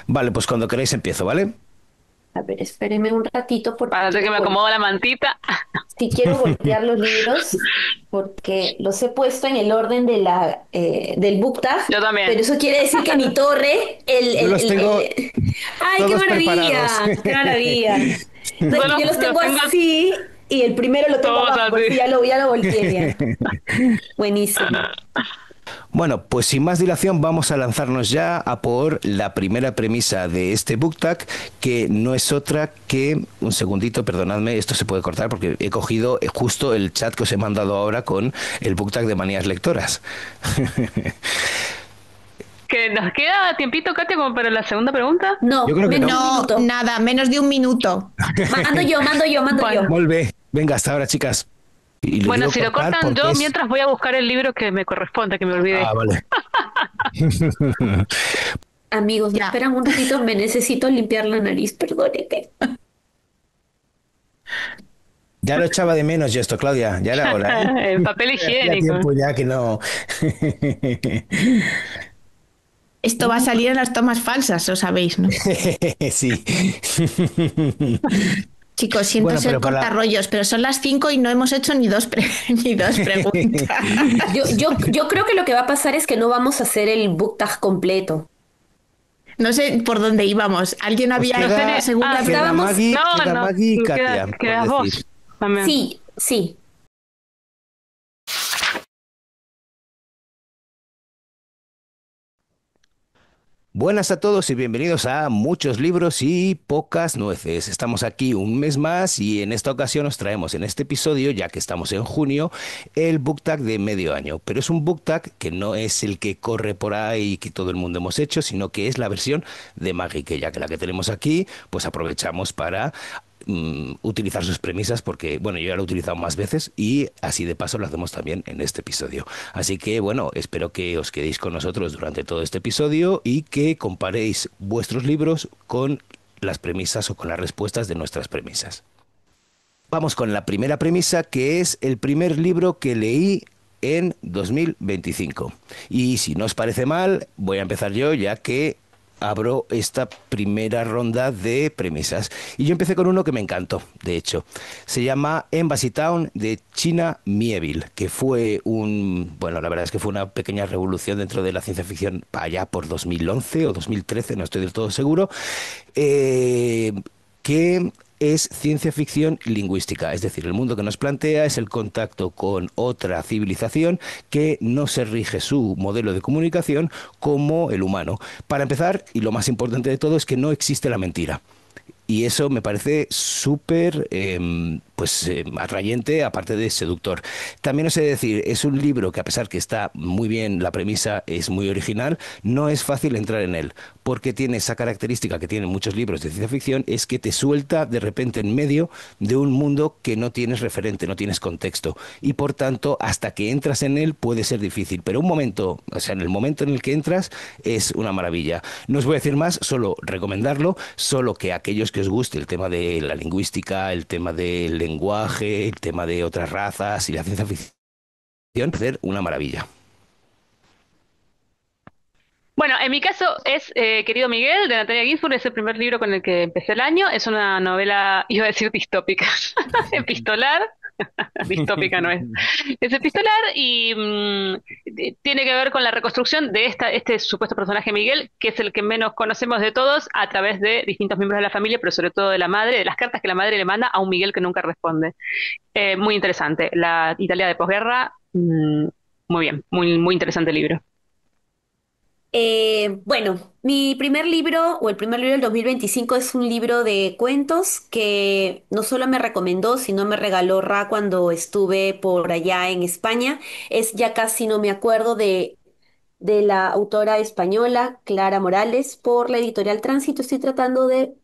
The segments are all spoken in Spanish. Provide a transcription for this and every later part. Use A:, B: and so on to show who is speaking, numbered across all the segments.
A: Vale, pues cuando queráis empiezo, ¿vale?
B: A ver, espéreme un ratito porque
C: Para que me acomodo la mantita.
B: sí quiero voltear los libros porque los he puesto en el orden de del book tag,
C: Yo
B: pero
C: también.
B: eso quiere decir que mi torre,
A: Yo los tengo
B: ¡Ay, qué
A: todos preparados.
B: maravilla! ¡Qué maravilla! Entonces,
C: Yo
B: yo los
C: los
B: tengo
C: tengo
B: así y el primero lo tengo
C: todos
B: abajo, por eso
C: así.
B: ya lo volteé ya. Buenísimo.
A: Bueno, pues sin más dilación vamos a lanzarnos ya a por la primera premisa de este book tag, que no es otra que, un segundito, perdonadme, esto se puede cortar porque he cogido justo el chat que os he mandado ahora con el book tag de Manías Lectoras.
C: Que nos queda tiempito, Katia, como para la segunda pregunta.
A: Yo
B: No,
A: creo que
B: menos
A: no.
B: de un
D: No,
B: minuto.
D: nada, menos de un minuto.
B: Mando yo.
C: Bueno,
A: Molt bé. Venga, hasta ahora, chicas. Y lo
C: bueno,
A: digo
C: si lo
A: cortar
C: cortan
A: porque
C: yo,
A: es...
C: mientras voy a buscar el libro que me corresponde, que me olvidé.
A: Ah, vale.
B: Amigos, ¿me
D: Ya.
B: esperan un ratito? Me necesito limpiar la nariz, perdónenme.
A: Ya lo echaba de menos yo esto, Claudia. Ya era hora, ¿eh?
C: El papel
A: Hacía
C: higiénico.
A: tiempo ya que no.
D: Esto va a salir en las tomas falsas, lo sabéis, ¿no?
A: Sí.
D: Chicos, siento
A: Bueno,
D: ser
A: pero
D: cortarrollos, pero son las 5 y no hemos hecho ni ni dos preguntas.
B: Yo creo que lo que va a pasar es que no vamos a hacer el book tag completo.
D: No sé por dónde íbamos. ¿Alguien
A: Os
D: había
C: No
D: hecho
A: queda,
D: la
C: sería.
D: segunda
C: Ah,
A: queda
D: pregunta?
B: Estábamos,
A: Maggie,
C: no,
A: queda
C: no.
A: Maggie y Katia, por
C: Quedas
A: decir.
C: vos también.
B: sí, sí.
A: Buenas a todos y bienvenidos a Muchos Libros y Pocas Nueces. Estamos aquí un mes más y en esta ocasión os traemos en este episodio, ya que estamos en junio, el book tag de medio año. Pero es un book tag que no es el que corre por ahí y que todo el mundo hemos hecho, sino que es la versión de Maggie, que ya que la que tenemos aquí, pues aprovechamos para utilizar sus premisas porque, bueno, yo ya lo he utilizado más veces y así de paso lo hacemos también en este episodio. Así que, bueno, espero que os quedéis con nosotros durante todo este episodio y que comparéis vuestros libros con las premisas o con las respuestas de nuestras premisas. Vamos con la primera premisa, que es el primer libro que leí en 2025. Y si no os parece mal, voy a empezar yo, ya que abro esta primera ronda de premisas. Y yo empecé con uno que me encantó, de hecho. Se llama Embassy Town de China Mieville, que fue bueno, la verdad es que fue una pequeña revolución dentro de la ciencia ficción para allá por 2011 o 2013, no estoy del todo seguro. Eh, que es ciencia ficción lingüística, es decir, el mundo que nos plantea es el contacto con otra civilización que no se rige su modelo de comunicación como el humano. Para empezar, y lo más importante de todo, es que no existe la mentira. Y eso me parece súper atrayente, aparte de seductor. También os he de decir, es un libro que a pesar que está muy bien, la premisa es muy original, no es fácil entrar en él, porque tiene esa característica que tienen muchos libros de ciencia ficción, es que te suelta de repente en medio de un mundo que no tienes referente, no tienes contexto. Y por tanto, hasta que entras en él puede ser difícil. Pero un momento, o sea, en el momento en el que entras es una maravilla. No os voy a decir más, solo recomendarlo, solo que aquellos que os guste el tema de la lingüística, el tema del lenguaje, el tema de otras razas y la ciencia ficción, hacer una maravilla.
C: Bueno, en mi caso es Querido Miguel, de Natalia Ginsburg, es el primer libro con el que empecé el año. Es una novela, iba a decir distópica, epistolar. Distópica no es. Es epistolar y tiene que ver con la reconstrucción de este supuesto personaje Miguel, que es el que menos conocemos de todos a través de distintos miembros de la familia, pero sobre todo de la madre, de las cartas que la madre le manda a un Miguel que nunca responde. Muy interesante. La Italia de posguerra, muy bien, muy interesante el libro.
B: Bueno, mi primer libro o el primer libro del 2025 es un libro de cuentos que no solo me recomendó, sino me regaló Ra cuando estuve por allá en España. Es Ya casi no me acuerdo de la autora española Clara Morales por la editorial Tránsito. Estoy tratando de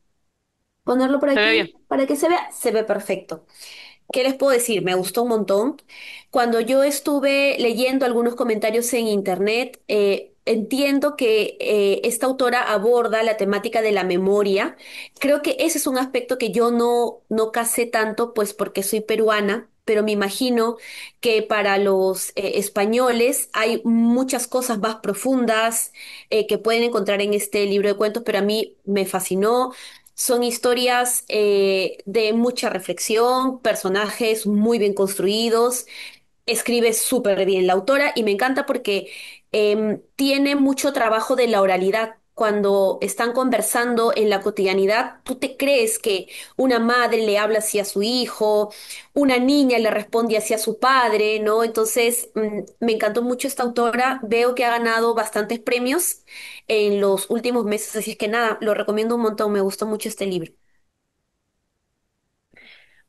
B: ponerlo por
C: Se ve bien.
B: aquí para que se vea. Se ve perfecto. ¿Qué les puedo decir? Me gustó un montón. Cuando yo estuve leyendo algunos comentarios en internet, entiendo que esta autora aborda la temática de la memoria. Creo que ese es un aspecto que yo no casé tanto, pues porque soy peruana. pero me imagino que para los españoles hay muchas cosas más profundas que pueden encontrar en este libro de cuentos, pero a mí me fascinó. Son historias de mucha reflexión, personajes muy bien construidos, escribe súper bien la autora y me encanta porque tiene mucho trabajo de la oralidad. Cuando están conversando en la cotidianidad, tú te crees que una madre le habla así a su hijo, una niña le responde así a su padre, ¿no? Entonces, me encantó mucho esta autora. Veo que ha ganado bastantes premios en los últimos meses, así es que nada, lo recomiendo un montón. Me gustó mucho este libro.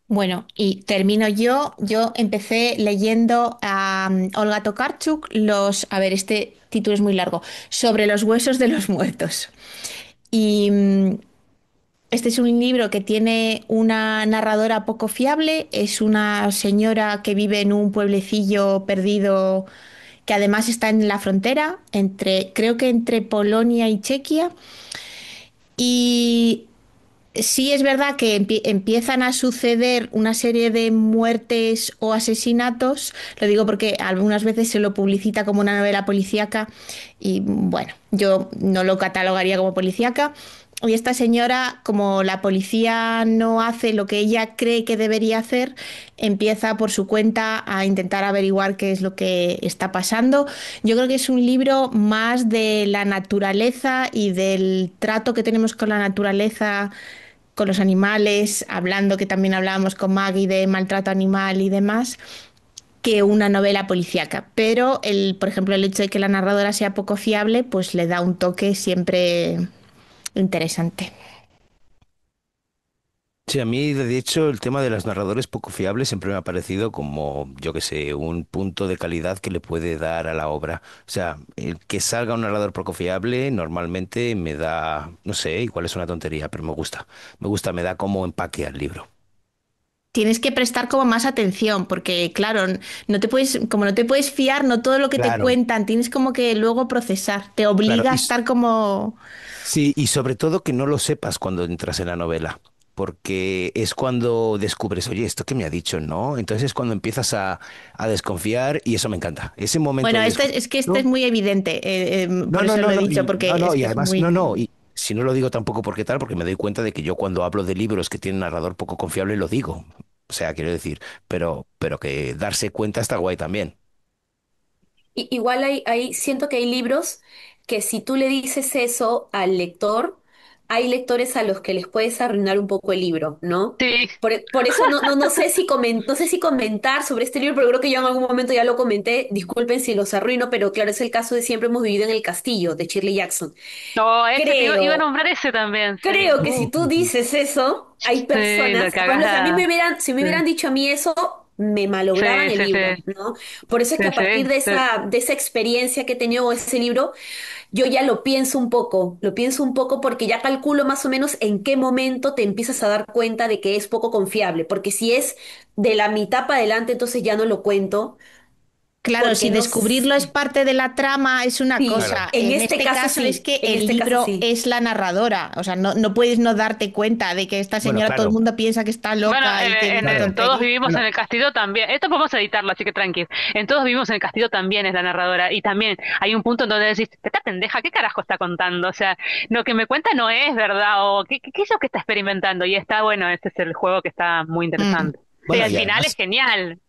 D: Bueno, y termino yo. Yo empecé leyendo a Olga Tokarczuk, a ver, este título es muy largo, Sobre los huesos de los muertos. Y este es un libro que tiene una narradora poco fiable. Es una señora que vive en un pueblecillo perdido que además está en la frontera creo que entre Polonia y Chequia. Y sí es verdad que empiezan a suceder una serie de muertes o asesinatos. Lo digo porque algunas veces se lo publicita como una novela policíaca y bueno, yo no lo catalogaría como policíaca. Y esta señora, como la policía no hace lo que ella cree que debería hacer, empieza por su cuenta a intentar averiguar qué es lo que está pasando. Yo creo que es un libro más de la naturaleza y del trato que tenemos con la naturaleza, con los animales, hablando que también hablábamos con Maggie de maltrato animal y demás, que una novela policíaca. Pero por ejemplo, el hecho de que la narradora sea poco fiable, pues le da un toque siempre interesante.
A: Sí, a mí de hecho el tema de los narradores poco fiables siempre me ha parecido como, yo qué sé, un punto de calidad que le puede dar a la obra. O sea, el que salga un narrador poco fiable normalmente me da, no sé, igual es una tontería, pero me gusta, me da como empaque al libro.
D: Tienes que prestar como más atención, porque claro, no te puedes, como no te puedes fiar, no todo lo que te
A: Claro,
D: cuentan, tienes como que luego procesar, te
A: claro.
D: obliga a estar como...
A: Sí, y sobre todo que no lo sepas cuando entras en la novela, porque es cuando descubres, oye, esto que me ha dicho, ¿no? Entonces es cuando empiezas a desconfiar y eso me encanta. Ese momento
D: Bueno,
A: de
D: es que este es
A: descubrimiento.
D: muy evidente,
A: No,
D: por
A: no,
D: eso
A: no,
D: lo he
A: no,
D: dicho, porque
A: no,
D: es
A: y
D: que es
A: además, no, no,
D: muy...
A: y si no lo digo tampoco porque tal, porque me doy cuenta de que yo cuando hablo de libros que tienen narrador poco confiable lo digo. O sea, quiero decir, pero que darse cuenta está guay también.
B: Igual siento que hay libros que si tú le dices eso al lector, hay lectores a los que les puedes arruinar un poco el libro, ¿no?
C: Sí.
B: Por eso no sé si no sé si comentar sobre este libro, pero creo que yo en algún momento ya lo comenté. Disculpen si los arruino, pero claro, es el caso de Siempre hemos vivido en el castillo de Shirley Jackson.
C: No, ese iba a
B: Creo,
C: nombrar ese también, sí.
B: creo que si tú dices eso, hay
C: Sí, lo
B: personas, por ejemplo,
C: cagás.
B: si me
C: Sí,
B: hubieran dicho a mí eso, me malograban
C: sí,
B: el
C: sí,
B: libro,
C: sí,
B: ¿no? Por eso es que
C: sí,
B: a partir
C: sí, sí.
B: de esa experiencia que he tenido con ese libro, yo ya lo pienso un poco porque ya calculo más o menos en qué momento te empiezas a dar cuenta de que es poco confiable, porque si es de la mitad para adelante, entonces ya no lo cuento,
D: Claro, si
B: porque no...
D: descubrirlo es
B: s-
D: parte de la trama es una
B: Sí,
A: Claro.
D: cosa. En este caso es que
B: en
D: el
B: este caso
D: libro
B: sí.
D: es la narradora. O sea, no puedes no darte cuenta de que esta
A: Bueno,
D: señora todo el
A: claro,
D: mundo piensa que está
C: Bueno,
D: loca y que dice
A: claro.
C: Todos
D: tonterías.
C: vivimos en
A: Bueno,
C: el castillo también. Esto podemos editarlo, así que tranqui. En Todos vivimos en el castillo también es la narradora. Y también hay un punto en donde decís, esta pendeja, ¿qué carajo está contando? O sea, lo que me cuenta no es verdad. O ¿qué es lo que está experimentando? Y está bueno, este es el juego que está muy
D: Mm.
C: interesante. Y
A: bueno,
C: al
A: y
C: final es
A: además,
C: genial.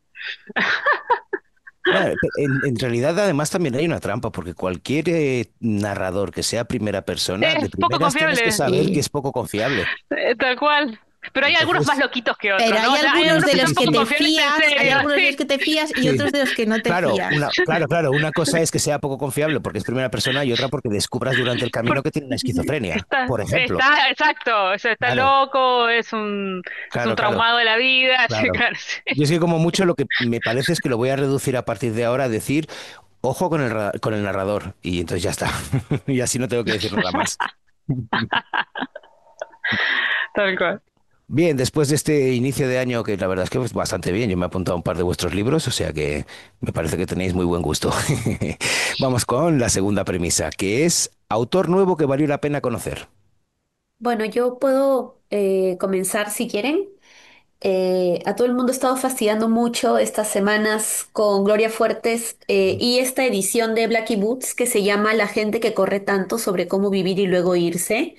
A: bueno, en realidad además también hay una trampa, porque cualquier narrador que sea primera persona, de
C: Es poco
A: primeras tienes que
C: confiable.
A: saber que
D: Sí.
A: es poco confiable.
C: Tal cual. Pero hay algunos más
A: Entonces,
C: loquitos que
D: Pero
C: otros, ¿no?
D: hay
C: O sea, hay
D: algunos
C: algunos
D: de
C: que
A: sí,
D: los
C: son
A: sí,
D: que
C: poco
D: te
A: sí.
C: confiables en
D: fías, hay
C: serio,
D: algunos de
C: sí.
D: los que te fías y
A: Sí.
D: otros de los que no te
A: Claro,
D: fías.
A: claro. Una cosa es que sea poco confiable porque es primera persona y otra porque descubras durante el camino
C: Por-
A: que tiene una esquizofrenia, por ejemplo.
C: exacto, o sea, está
A: Claro,
C: loco, es un
A: claro,
C: traumado de la vida, sí,
A: claro.
C: claro, sí.
A: Yo es que como mucho lo que me parece es que lo voy a reducir a partir de ahora a decir, ojo con con el narrador, y entonces ya está. Y así no tengo que decir nada más.
C: Tal cual.
A: Bien, después de este inicio de año, que la verdad es que es bastante bien, yo me he apuntado a un par de vuestros libros, o sea que me parece que tenéis muy buen gusto. Vamos con la segunda premisa, que es autor nuevo que valió la pena conocer.
B: Bueno, yo puedo comenzar si quieren. A todo el mundo ha estado fastidiando mucho estas semanas con Gloria Fuertes y esta edición de Blackie Boots que se llama La gente que corre tanto sobre cómo vivir y luego irse.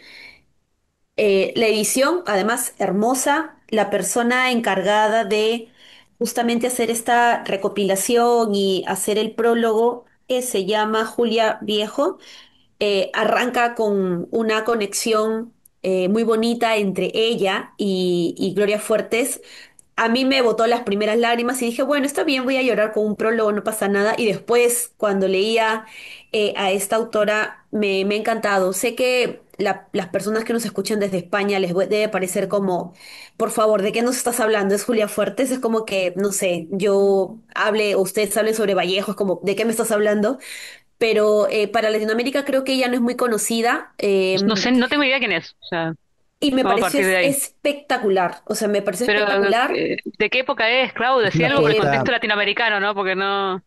B: La edición, además, hermosa, la persona encargada de justamente hacer esta recopilación y hacer el prólogo, se llama Julia Viejo. Arranca con una conexión muy bonita entre ella y Gloria Fuertes. A mí me botó las primeras lágrimas y dije, bueno, está bien, voy a llorar con un prólogo, no pasa nada. Y después, cuando leía a esta autora, me ha encantado. Sé que las personas que nos escuchan desde España debe parecer como, por favor, ¿de qué nos estás hablando? Es Julia Fuertes, es como que, no sé, yo hable, o ustedes hablen sobre Vallejo, es como, ¿de qué me estás hablando? Pero para Latinoamérica creo que ella no es muy conocida.
C: No sé, no tengo idea quién es. O sea,
B: Y me
C: vamos a
B: pareció
C: partir de ahí.
B: espectacular, o sea, me pareció
C: Pero,
B: espectacular.
C: ¿de qué época es, Clau?
A: Es
C: Decía
A: una
C: algo por el
B: Eh,
C: contexto
A: poeta,
C: latinoamericano, ¿no? Porque no.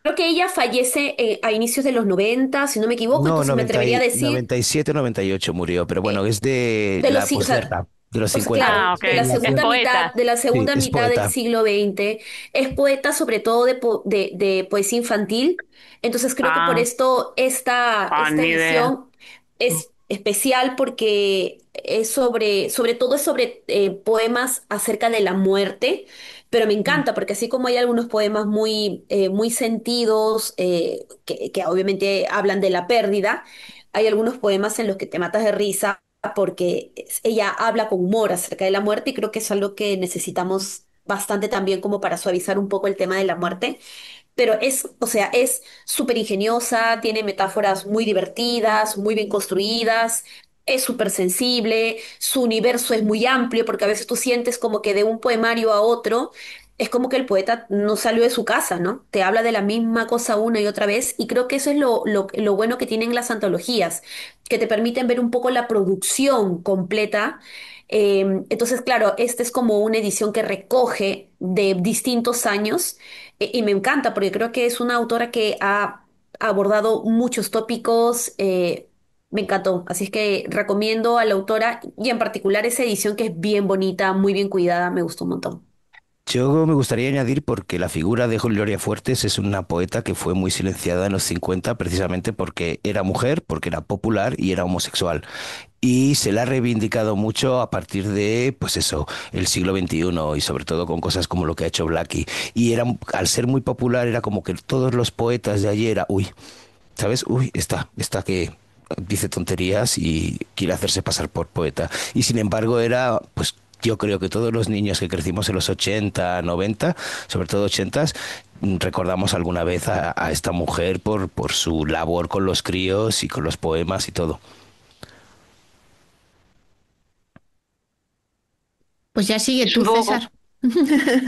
B: creo que ella fallece a inicios de los 90 si no me equivoco,
A: no,
B: entonces me atrevería a decir
A: 97, 98 murió, pero bueno,
B: eh,
A: es de
B: de los,
A: la
B: o sea,
A: posguerra, de los
B: o sea,
A: 50.
B: claro,
C: Ah, ok. Es poeta.
B: de la
A: Sí,
B: segunda
A: es
B: mitad del
A: poeta.
B: siglo XX, es poeta sobre todo de poesía infantil, entonces creo que por
C: Ah,
B: esto esta
C: ni idea.
B: edición es especial porque es sobre todo es sobre poemas acerca de la muerte, pero me encanta porque así como hay algunos poemas muy sentidos, que obviamente hablan de la pérdida, hay algunos poemas en los que te matas de risa porque ella habla con humor acerca de la muerte y creo que es algo que necesitamos bastante también como para suavizar un poco el tema de la muerte. Pero o sea, es súper ingeniosa, tiene metáforas muy divertidas, muy bien construidas, es súper sensible, su universo es muy amplio porque a veces tú sientes como que de un poemario a otro es como que el poeta no salió de su casa, ¿no? Te habla de la misma cosa una y otra vez y creo que eso es lo bueno que tienen las antologías, que te permiten ver un poco la producción completa. Entonces, claro, esta es como una edición que recoge de distintos años y me encanta porque creo que es una autora que ha abordado muchos tópicos. Me encantó. Así es que recomiendo a la autora y en particular esa edición que es bien bonita, muy bien cuidada. Me gustó un montón.
A: Yo me gustaría añadir porque la figura de Gloria Fuertes es una poeta que fue muy silenciada en los 50 precisamente porque era mujer, porque era popular y era homosexual. Y se la ha reivindicado mucho a partir de, pues eso, el siglo XXI y sobre todo con cosas como lo que ha hecho Blackie. Y era, al ser muy popular, era como que todos los poetas de ayer, uy, ¿sabes? Uy, está que dice tonterías y quiere hacerse pasar por poeta. Y sin embargo era, pues yo creo que todos los niños que crecimos en los 80 90 sobre todo 80, recordamos alguna vez a esta mujer por su labor con los críos y con los poemas y todo.
D: Pues ya sigue
C: Es un
D: tú,
C: poco,
D: César.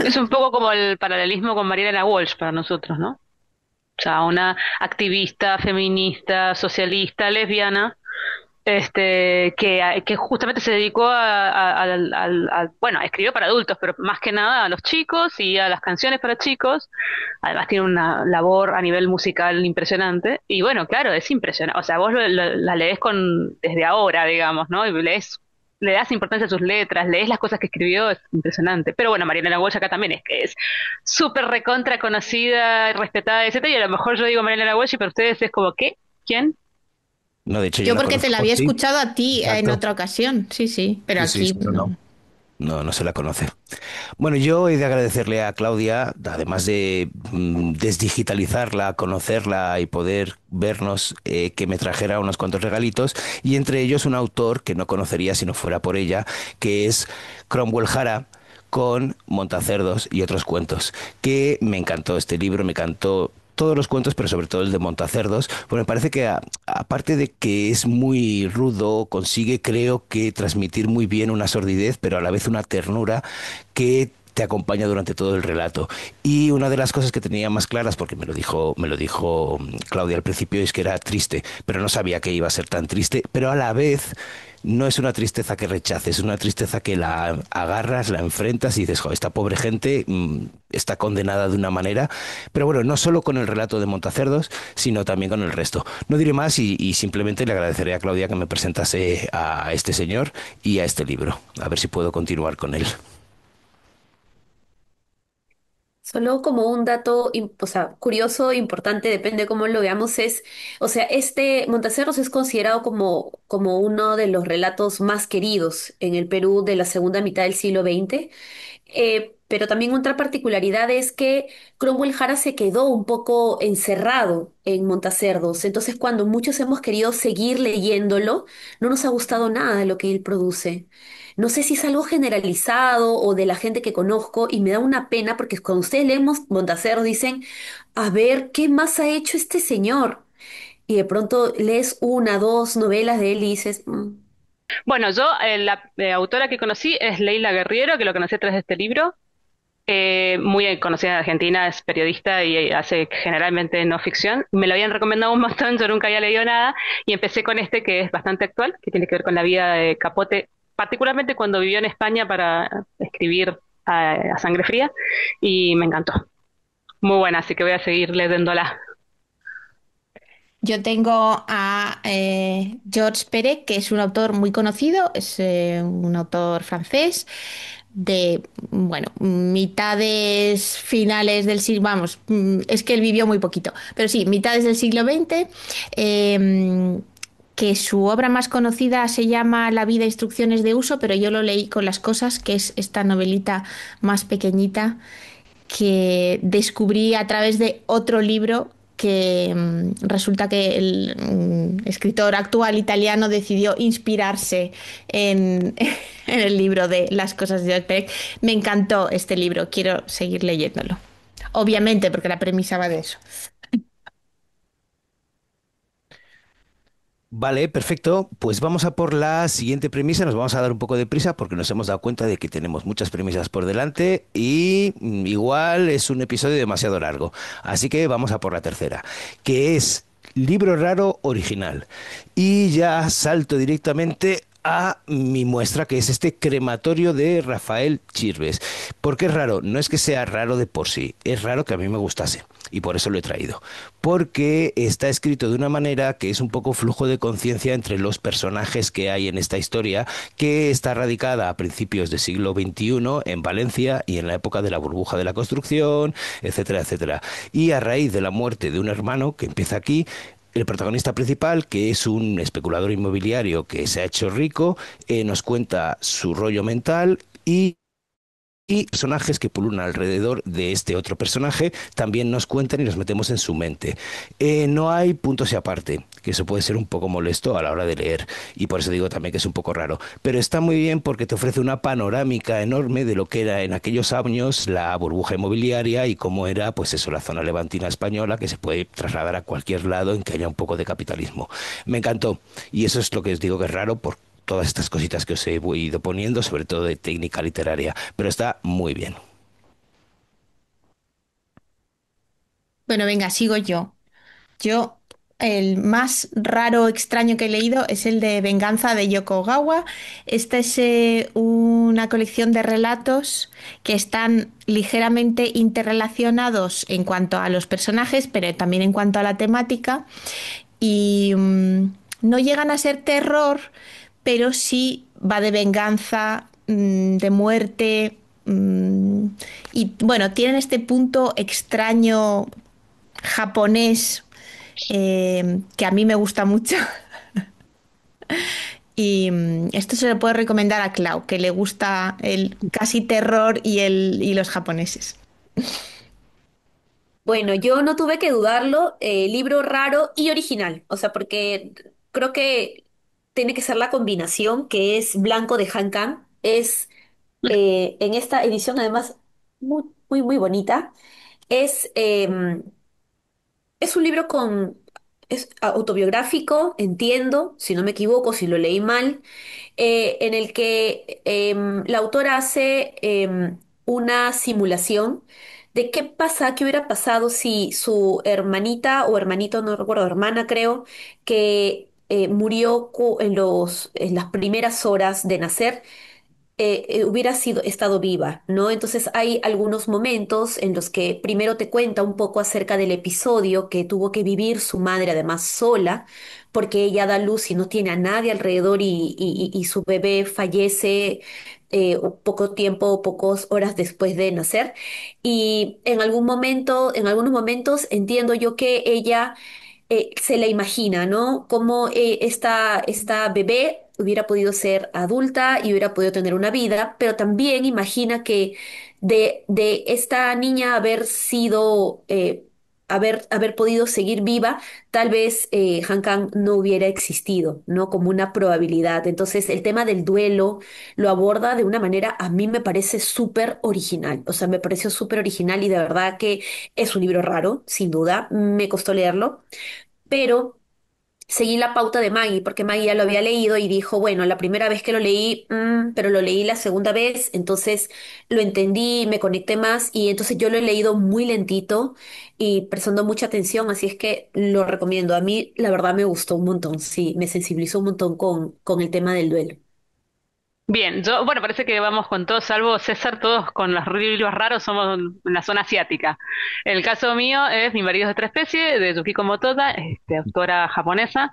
C: es un poco como el paralelismo con Mariana Walsh para nosotros, ¿no? O sea, una activista, feminista, socialista, lesbiana, que justamente se dedicó bueno, escribió para adultos, pero más que nada a los chicos y a las canciones para chicos. Además tiene una labor a nivel musical impresionante. Y bueno, claro, es impresionante. O sea, vos la lees desde ahora, digamos, ¿no? Y le das importancia a sus letras, lees las cosas que escribió, es impresionante. Pero bueno, Mariana Walsh acá también es que es súper recontra conocida, respetada, etcétera. Y a lo mejor yo digo Mariana Walsh y para ustedes es como, ¿qué? ¿Quién?
A: No, de hecho yo
D: Yo
A: la
D: porque te la
A: conozco,
D: había
A: sí,
D: escuchado a ti en
A: exacto.
D: otra ocasión, sí, sí, pero
A: Sí, sí,
D: aquí
A: sí, no,
D: no.
A: no. No, no se la conoce. Bueno, yo he de agradecerle a Claudia, además de desdigitalizarla, conocerla y poder vernos, que me trajera unos cuantos regalitos, y entre ellos un autor que no conocería si no fuera por ella, que es Cromwell Jara, con Montacerdos y otros cuentos, que me encantó este libro, me encantó todos los cuentos, pero sobre todo el de Montacerdos, porque me parece que aparte de que es muy rudo, consigue creo que transmitir muy bien una sordidez, pero a la vez una ternura que te acompaña durante todo el relato. Y una de las cosas que tenía más claras, porque me lo dijo Claudia al principio, es que era triste, pero no sabía que iba a ser tan triste, pero a la vez no es una tristeza que rechaces, es una tristeza que la agarras, la enfrentas y dices, jo, esta pobre gente está condenada de una manera. Pero bueno, no solo con el relato de Montacerdos, sino también con el resto. No diré más y simplemente le agradeceré a Claudia que me presentase a este señor y a este libro. A ver si puedo continuar con él.
B: Solo como un dato, o sea, curioso, importante, depende de cómo lo veamos, o sea, este Montacerros es considerado como uno de los relatos más queridos en el Perú de la segunda mitad del siglo XX. Pero también otra particularidad es que Cromwell Jara se quedó un poco encerrado en Montacerdos. Entonces, cuando muchos hemos querido seguir leyéndolo, no nos ha gustado nada de lo que él produce. No sé si es algo generalizado o de la gente que conozco y me da una pena porque cuando ustedes leemos Montacerdos dicen, a ver, ¿qué más ha hecho este señor? Y de pronto lees una, dos novelas de él y dices, "Mm".
C: Bueno, yo, la autora que conocí es Leila Guerriero, que lo conocí a través de este libro. Muy conocida en Argentina, es periodista y hace generalmente no ficción. Me lo habían recomendado un montón, yo nunca había leído nada y empecé con este que es bastante actual, que tiene que ver con la vida de Capote, particularmente cuando vivió en España para escribir a Sangre Fría y me encantó. Muy buena, así que voy a seguir leyéndola.
D: Yo tengo a Georges Perec, que es un autor muy conocido, es un autor francés de, bueno, mitades finales del siglo, vamos, es que él vivió muy poquito, pero sí, mitades del siglo XX, que su obra más conocida se llama La vida, instrucciones de uso, pero yo lo leí con las cosas, que es esta novelita más pequeñita que descubrí a través de otro libro que resulta que el escritor actual italiano decidió inspirarse en, en el libro de Las cosas de George Perec. Me encantó este libro, quiero seguir leyéndolo. Obviamente, porque la premisa va de eso.
A: Vale, perfecto. Pues vamos a por la siguiente premisa. Nos vamos a dar un poco de prisa porque nos hemos dado cuenta de que tenemos muchas premisas por delante y igual es un episodio demasiado largo. Así que vamos a por la tercera, que es libro raro original. Y ya salto directamente a mi muestra, que es este crematorio de Rafael Chirves. ¿Por qué es raro? No es que sea raro de por sí, es raro que a mí me gustase y por eso lo he traído. Porque está escrito de una manera que es un poco flujo de conciencia entre los personajes que hay en esta historia, que está radicada a principios del siglo XXI en Valencia y en la época de la burbuja de la construcción, etcétera, etcétera. Y a raíz de la muerte de un hermano que empieza aquí, el protagonista principal, que es un especulador inmobiliario que se ha hecho rico, nos cuenta su rollo mental y personajes que pululan alrededor de este otro personaje también nos cuentan y nos metemos en su mente. No hay puntos y aparte, que eso puede ser un poco molesto a la hora de leer y por eso digo también que es un poco raro, pero está muy bien porque te ofrece una panorámica enorme de lo que era en aquellos años la burbuja inmobiliaria y cómo era pues eso, la zona levantina española, que se puede trasladar a cualquier lado en que haya un poco de capitalismo. Me encantó y eso es lo que os digo que es raro por todas estas cositas que os he ido poniendo, sobre todo de técnica literaria, pero está muy bien.
D: Bueno, venga, sigo yo. Yo, el más raro, extraño que he leído es el de Venganza de Yoko Ogawa. Esta es una colección de relatos que están ligeramente interrelacionados en cuanto a los personajes, pero también en cuanto a la temática. Y no llegan a ser terror, pero sí va de venganza, de muerte. Y bueno, tienen este punto extraño japonés que a mí me gusta mucho. Y esto se lo puedo recomendar a Clau, que le gusta el casi terror y los japoneses.
B: Bueno, yo no tuve que dudarlo, libro raro y original, o sea, porque creo que tiene que ser la combinación que es Blanco de Han Kang. Es en esta edición además muy, muy, muy bonita. Es, es un libro es autobiográfico, entiendo, si no me equivoco, si lo leí mal, en el que la autora hace una simulación de qué pasa, qué hubiera pasado si su hermanita o hermanito, no recuerdo, hermana creo, que murió en en las primeras horas de nacer, hubiera estado viva, ¿no? Entonces hay algunos momentos en los que primero te cuenta un poco acerca del episodio que tuvo que vivir su madre, además sola, porque ella da luz y no tiene a nadie alrededor y su bebé fallece poco tiempo, pocas horas después de nacer. Y en algún momento, en algunos momentos entiendo yo que ella se la imagina, ¿no? Cómo esta bebé hubiera podido ser adulta y hubiera podido tener una vida, pero también imagina que de esta niña haber sido, haber podido seguir viva, tal vez Han Kang no hubiera existido, ¿no? Como una probabilidad. Entonces, el tema del duelo lo aborda de una manera, a mí me parece súper original. O sea, me pareció súper original y de verdad que es un libro raro, sin duda. Me costó leerlo, pero seguí la pauta de Maggie, porque Maggie ya lo había leído y dijo, bueno, la primera vez que lo leí, pero lo leí la segunda vez, entonces lo entendí, me conecté más y entonces yo lo he leído muy lentito y prestando mucha atención, así es que lo recomiendo. A mí, la verdad, me gustó un montón, sí, me sensibilizó un montón con el tema del duelo.
C: Bien, bueno, parece que vamos con todos, salvo César, todos con los libros raros somos en la zona asiática. El caso mío es Mi marido es de otra especie, de Yukiko Motoda, autora japonesa,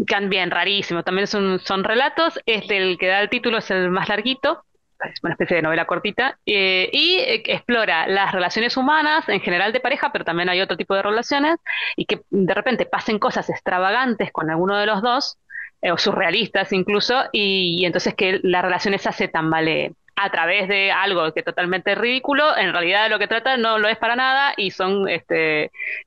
C: también rarísimo, también son relatos, el que da el título es el más larguito, es una especie de novela cortita, explora las relaciones humanas, en general de pareja, pero también hay otro tipo de relaciones, y que de repente pasen cosas extravagantes con alguno de los dos, o surrealistas incluso, y entonces que la relación esa se tambalee a través de algo que es totalmente ridículo, en realidad de lo que trata no lo es para nada, y son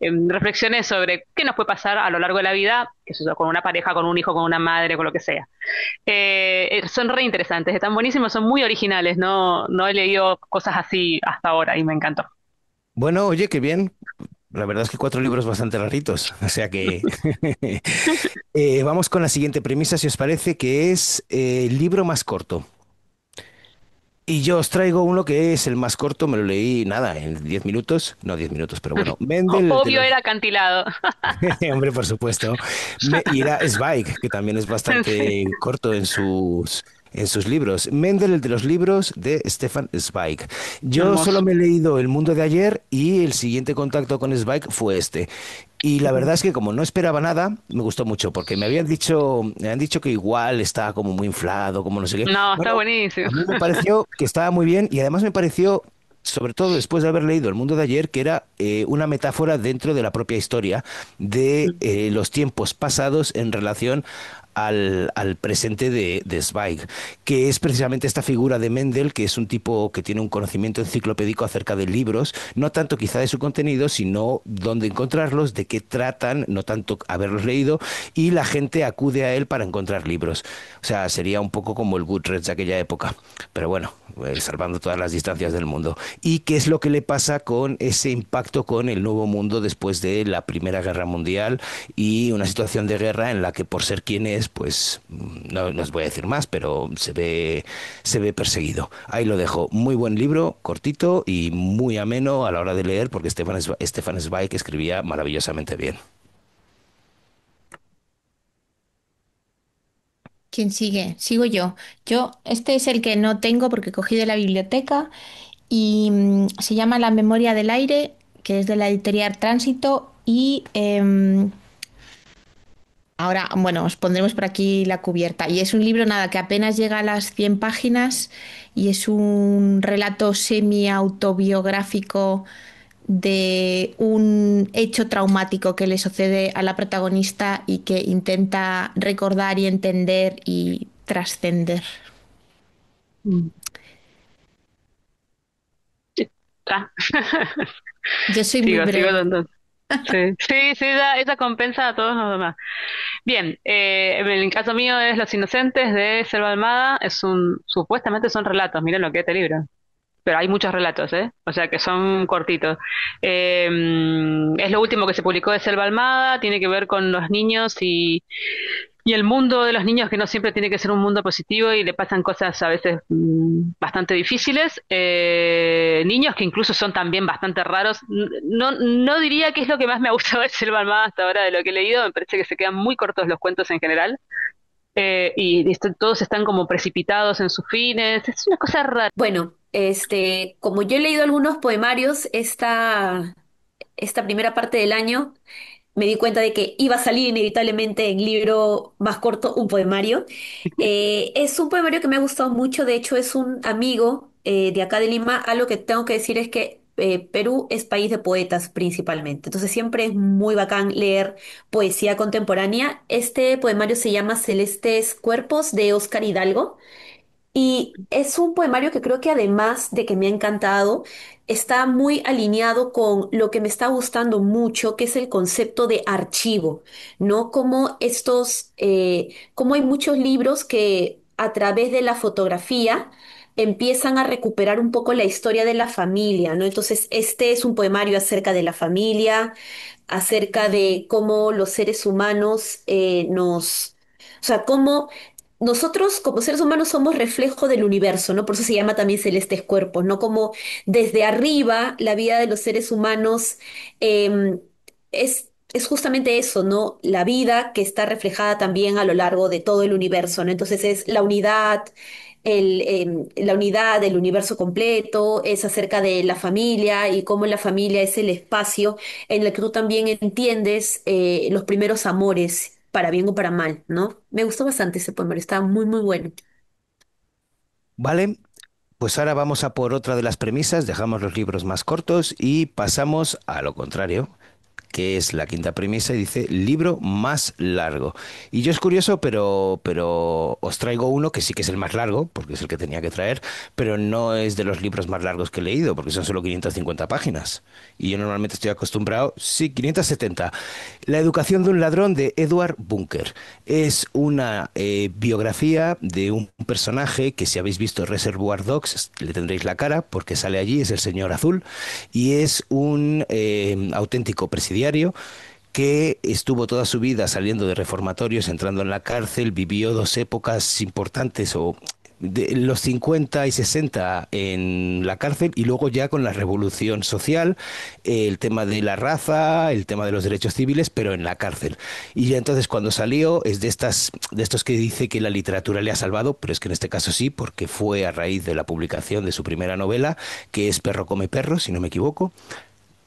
C: reflexiones sobre qué nos puede pasar a lo largo de la vida, que eso, con una pareja, con un hijo, con una madre, con lo que sea. Son re interesantes, están buenísimos, son muy originales, no he leído cosas así hasta ahora y me encantó.
A: Bueno, oye, qué bien. La verdad es que cuatro libros bastante raritos. O sea que vamos con la siguiente premisa, si os parece, que es el libro más corto. Y yo os traigo uno que es el más corto, me lo leí nada, en 10 minutos, no 10 minutos, pero bueno, Mendel, el de
C: Obvio
A: los...
C: era acantilado.
A: Hombre, por supuesto. Y era Zweig, que también es
C: Sí,
A: bastante corto en sus libros. Mendel, el de los libros de Stefan Zweig. Yo solo
C: hermoso.
A: me he leído El mundo de ayer y el siguiente contacto con Zweig fue este. Y la verdad es que como no esperaba nada, me gustó mucho, porque me han dicho que igual estaba como muy inflado, como no sé qué.
C: No, está
A: Bueno,
C: buenísimo.
A: a mí me pareció que estaba muy bien y además me pareció, sobre todo después de haber leído El mundo de ayer, que era una metáfora dentro de la propia historia de los tiempos pasados en relación al presente de Zweig, que es precisamente esta figura de Mendel, que es un tipo que tiene un conocimiento enciclopédico acerca de libros, no tanto quizá de su contenido, sino dónde encontrarlos, de qué tratan, no tanto haberlos leído, y la gente acude a él para encontrar libros. O sea, sería un poco como el Goodreads de aquella época, pero bueno, salvando todas las distancias del mundo. ¿Y qué es lo que le pasa con ese impacto con el nuevo mundo después de la Primera Guerra Mundial y una situación de guerra en la que por ser quien es, pues no os voy a decir más, pero se ve perseguido. Ahí lo dejo. Muy buen libro, cortito y muy ameno a la hora de leer, porque Stefan Zweig escribía maravillosamente bien.
D: ¿Quién sigue? Sigo yo. Este es el que no tengo porque cogí de la biblioteca y se llama La memoria del aire, que es de la editorial Tránsito y ahora, bueno, os pondremos por aquí la cubierta. Y es un libro, nada, que apenas llega a las 100 páginas y es un relato semi-autobiográfico de un hecho traumático que le sucede a la protagonista y que intenta recordar y entender y trascender.
C: Mm. Ah.
D: Yo soy muy
C: Sigo
D: breve.
C: entonces. Sí, sí, sí, esa compensa a todos los demás. Bien, en el caso mío es Los Inocentes de Selva Almada, supuestamente son relatos, miren lo que es este libro, pero hay muchos relatos, ¿eh? O sea que son cortitos. Es lo último que se publicó de Selva Almada, tiene que ver con los niños y el mundo de los niños que no siempre tiene que ser un mundo positivo y le pasan cosas a veces bastante difíciles. Niños que incluso son también bastante raros. No diría que es lo que más me ha gustado de Selva Almada hasta ahora de lo que he leído, me parece que se quedan muy cortos los cuentos en general. todos están como precipitados en sus fines. Es una cosa rara.
B: Bueno, como yo he leído algunos poemarios, esta primera parte del año, me di cuenta de que iba a salir inevitablemente en libro más corto un poemario. Es un poemario que me ha gustado mucho, de hecho es un amigo de acá de Lima. Algo que tengo que decir es que Perú es país de poetas principalmente, entonces siempre es muy bacán leer poesía contemporánea. Este poemario se llama Celestes Cuerpos de Óscar Hidalgo. Y es un poemario que creo que además de que me ha encantado, está muy alineado con lo que me está gustando mucho, que es el concepto de archivo, ¿no? Como hay muchos libros que a través de la fotografía empiezan a recuperar un poco la historia de la familia, ¿no? Entonces, este es un poemario acerca de la familia, acerca de cómo los seres humanos o sea, cómo nosotros como seres humanos somos reflejo del universo, ¿no? Por eso se llama también celestes cuerpos, ¿no? Como desde arriba la vida de los seres humanos es justamente eso, ¿no? La vida que está reflejada también a lo largo de todo el universo, ¿no? Entonces es la unidad, la unidad del universo completo, es acerca de la familia y cómo la familia es el espacio en el que tú también entiendes los primeros amores, para bien o para mal, ¿no? Me gustó bastante ese poemario, estaba muy, muy bueno.
A: Vale, pues ahora vamos a por otra de las premisas, dejamos los libros más cortos y pasamos a lo contrario, que es la quinta premisa, y dice libro más largo. Y yo es curioso, pero os traigo uno que sí que es el más largo, porque es el que tenía que traer, pero no es de los libros más largos que he leído, porque son solo 550 páginas. Y yo normalmente estoy acostumbrado, sí, 570. La educación de un ladrón de Edward Bunker. Es una biografía de un personaje que, si habéis visto Reservoir Dogs, le tendréis la cara, porque sale allí, es el señor azul, y es un auténtico presidiario que estuvo toda su vida saliendo de reformatorios, entrando en la cárcel, vivió dos épocas importantes, o de los 50 y 60 en la cárcel, y luego ya con la revolución social, el tema de la raza, el tema de los derechos civiles, pero en la cárcel. Y ya entonces, cuando salió, es de estos que dice que la literatura le ha salvado, pero es que en este caso sí, porque fue a raíz de la publicación de su primera novela, que es Perro come perro, si no me equivoco.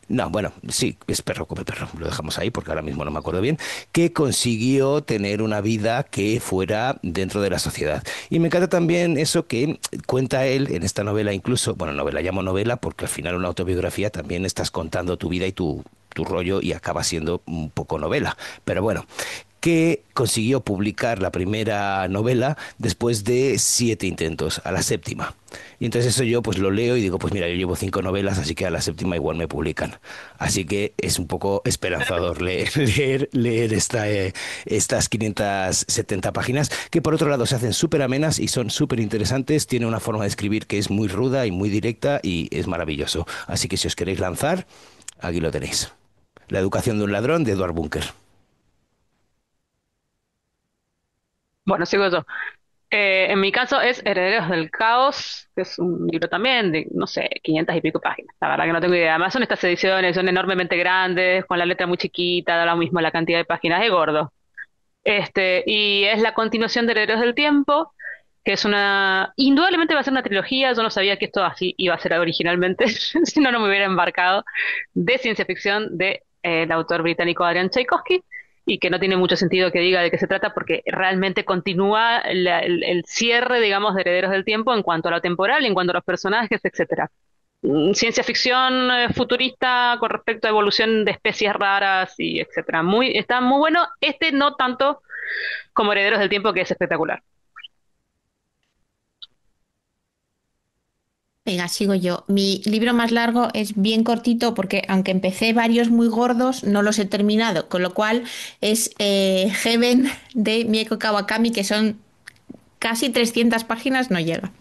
A: No, bueno, sí, es Perro come perro, lo dejamos ahí porque ahora mismo no me acuerdo bien, que consiguió tener una vida que fuera dentro de la sociedad. Y me encanta también eso que cuenta él en esta novela, incluso, bueno, novela, llamo novela porque al final una autobiografía también estás contando tu vida y tu rollo, y acaba siendo un poco novela. Pero bueno, que consiguió publicar la primera novela después de 7 intentos, a la séptima. Y entonces eso yo pues lo leo y digo, pues mira, yo llevo 5 novelas, así que a la séptima igual me publican. Así que es un poco esperanzador leer estas 570 páginas, que por otro lado se hacen súper amenas y son súper interesantes. Tiene una forma de escribir que es muy ruda y muy directa y es maravilloso. Así que si os queréis lanzar, aquí lo tenéis. La educación de un ladrón, de Edward Bunker.
C: Bueno, sigo yo. En mi caso es Herederos del Caos, que es un libro también de, no sé, 500 y pico páginas. La verdad que no tengo idea. Además son estas ediciones, son enormemente grandes, con la letra muy chiquita, da lo mismo la cantidad de páginas, es gordo. Y es la continuación de Herederos del Tiempo, que es indudablemente va a ser una trilogía. Yo no sabía que esto así iba a ser originalmente, si no, no me hubiera embarcado, de ciencia ficción de el autor británico Adrian Tchaikovsky, y que no tiene mucho sentido que diga de qué se trata porque realmente continúa el cierre, digamos, de Herederos del Tiempo en cuanto a lo temporal, en cuanto a los personajes, etcétera. Ciencia ficción futurista con respecto a evolución de especies raras y etcétera. Está muy bueno. No tanto como Herederos del Tiempo, que es espectacular.
D: Venga, sigo yo. Mi libro más largo es bien cortito porque aunque empecé varios muy gordos, no los he terminado, con lo cual es Heaven de Mieko Kawakami, que son casi 300 páginas, no llega.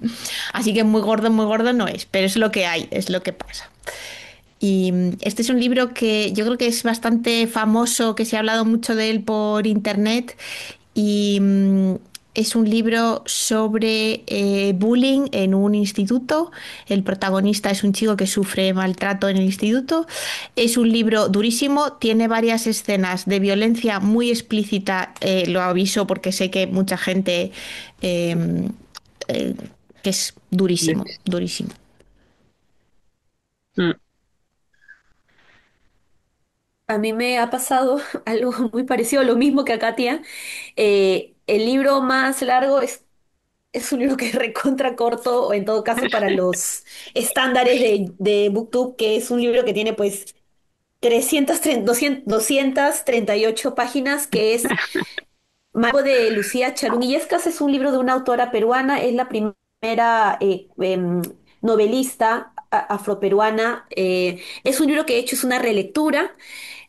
D: Así que muy gordo no es, pero es lo que hay, es lo que pasa. Y este es un libro que yo creo que es bastante famoso, que se ha hablado mucho de él por internet y Es un libro sobre bullying en un instituto. El protagonista es un chico que sufre maltrato en el instituto. Es un libro durísimo, tiene varias escenas de violencia muy explícita. Lo aviso porque sé que mucha gente eh, eh, que es durísimo,
C: Listo.
D: durísimo.
C: Mm.
B: A mí me ha pasado algo muy parecido, lo mismo que a Katia. El libro más largo es un libro que es recontra corto, o en todo caso para los estándares de BookTube, que es un libro que tiene pues 238 páginas, que es Mago de Lucía Charún Illescas. Es un libro de una autora peruana, es la primera novelista afroperuana. Es un libro que he hecho, es una relectura,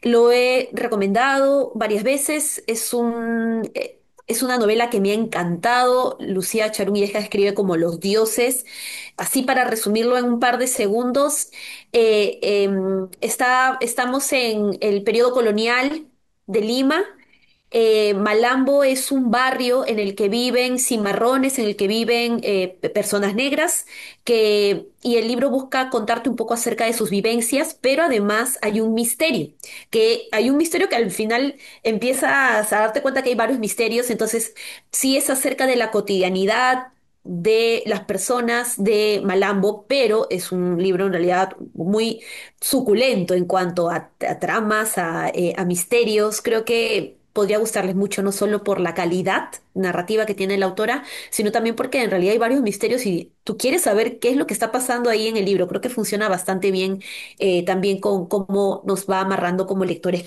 B: lo he recomendado varias veces, es una novela que me ha encantado. Lucía Charún Illescas escribe como los dioses. Así para resumirlo en un par de segundos, estamos en el periodo colonial de Lima. Malambo es un barrio en el que viven cimarrones, en el que viven personas negras, y el libro busca contarte un poco acerca de sus vivencias, pero además hay un misterio que al final empiezas a darte cuenta que hay varios misterios. Entonces sí es acerca de la cotidianidad de las personas de Malambo, pero es un libro en realidad muy suculento en cuanto a tramas, a misterios. Creo que podría gustarles mucho, no solo por la calidad narrativa que tiene la autora, sino también porque en realidad hay varios misterios y tú quieres saber qué es lo que está pasando ahí en el libro. Creo que funciona bastante bien, también con cómo nos va amarrando como lectores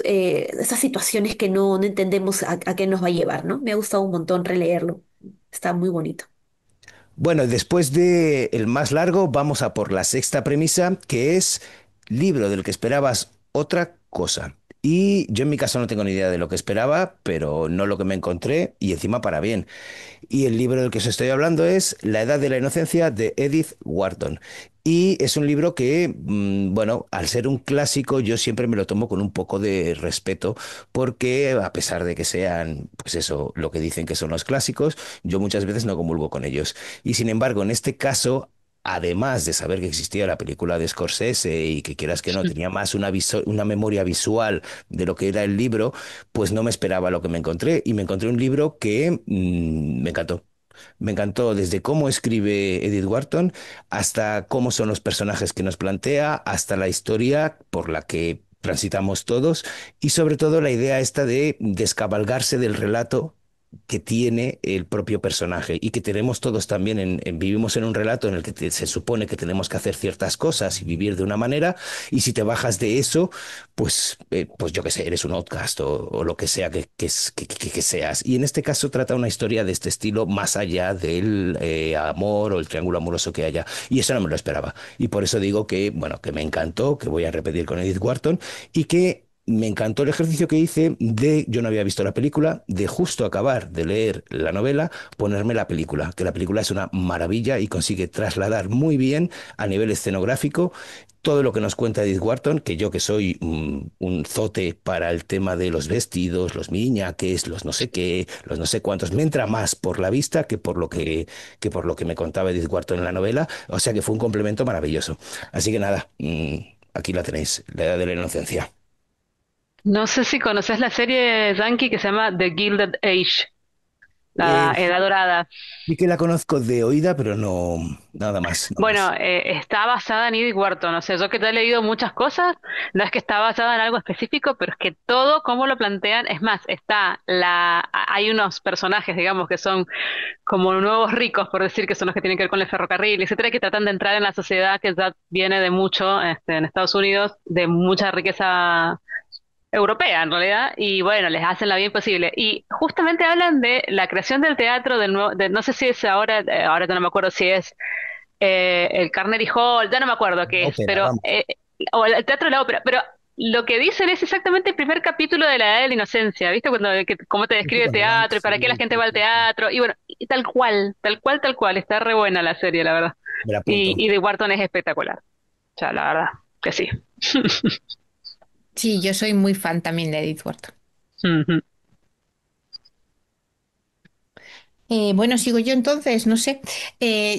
B: esas situaciones que no entendemos a qué nos va a llevar, ¿no? Me ha gustado un montón releerlo. Está muy bonito.
A: Bueno, después de el más largo, vamos a por la sexta premisa, que es libro del que esperabas otra cosa. Y yo en mi caso no tengo ni idea de lo que esperaba, pero no lo que me encontré, y encima para bien. Y el libro del que os estoy hablando es La Edad de la Inocencia de Edith Wharton. Y es un libro que, bueno, al ser un clásico, yo siempre me lo tomo con un poco de respeto, porque a pesar de que sean, pues eso, lo que dicen que son los clásicos, yo muchas veces no comulgo con ellos. Y sin embargo, en este caso, además de saber que existía la película de Scorsese y que quieras que no, tenía más una memoria visual de lo que era el libro, pues no me esperaba lo que me encontré. Y me encontré un libro que me encantó. Me encantó desde cómo escribe Edith Wharton hasta cómo son los personajes que nos plantea, hasta la historia por la que transitamos todos y sobre todo la idea esta de descabalgarse del relato que tiene el propio personaje y que tenemos todos también vivimos en un relato en el que se supone que tenemos que hacer ciertas cosas y vivir de una manera y si te bajas de eso pues yo qué sé, eres un outcast o lo que sea que seas. Y en este caso trata una historia de este estilo más allá del amor o el triángulo amoroso que haya. Y eso no me lo esperaba. Y por eso digo que, bueno, que me encantó, que voy a repetir con Edith Wharton y que me encantó el ejercicio que hice yo no había visto la película, de justo acabar de leer la novela, ponerme la película, que la película es una maravilla y consigue trasladar muy bien a nivel escenográfico todo lo que nos cuenta Edith Wharton, que yo que soy un zote para el tema de los vestidos, los miñaques, los no sé qué, los no sé cuántos, me entra más por la vista que por lo que me contaba Edith Wharton en la novela, o sea que fue un complemento maravilloso. Así que nada, aquí la tenéis, La Edad de la Inocencia.
C: No sé si conoces la serie yankee que se llama The Gilded Age, la
A: Eh,
C: Edad Dorada.
A: sí que la conozco de oída, pero no, nada más, nada
C: Bueno,
A: más.
C: está basada en Edith Wharton. O sea, yo que te he leído muchas cosas, no es que está basada en algo específico, pero es que todo, como lo plantean, es más, hay unos personajes, digamos, que son como nuevos ricos, por decir, que son los que tienen que ver con el ferrocarril, etcétera, que tratan de entrar en la sociedad que ya viene de mucho, en Estados Unidos, de mucha riqueza europea en realidad, y bueno, les hacen la vida imposible. Y justamente hablan de la creación del teatro, no sé si es ahora, ahora no me acuerdo si es el Carnegie Hall, ya no me acuerdo qué es,
A: Ópera,
C: pero,
A: vamos.
C: o el Teatro de la Ópera, pero lo que dicen es exactamente el primer capítulo de la Edad de la Inocencia, ¿viste? Cómo te
A: Este
C: describe el
A: panorama,
C: teatro y para qué la
A: sí,
C: gente
A: sí,
C: va al
A: sí, sí.
C: teatro, y bueno, y tal cual, tal cual, tal cual, está re buena la serie, la verdad.
A: Me la apunto.
C: Y de Wharton es espectacular, o sea, la verdad, que sí.
D: Sí, yo soy muy fan también de Edith Wharton.
C: Ujú.
D: Bueno, sigo yo entonces, no sé.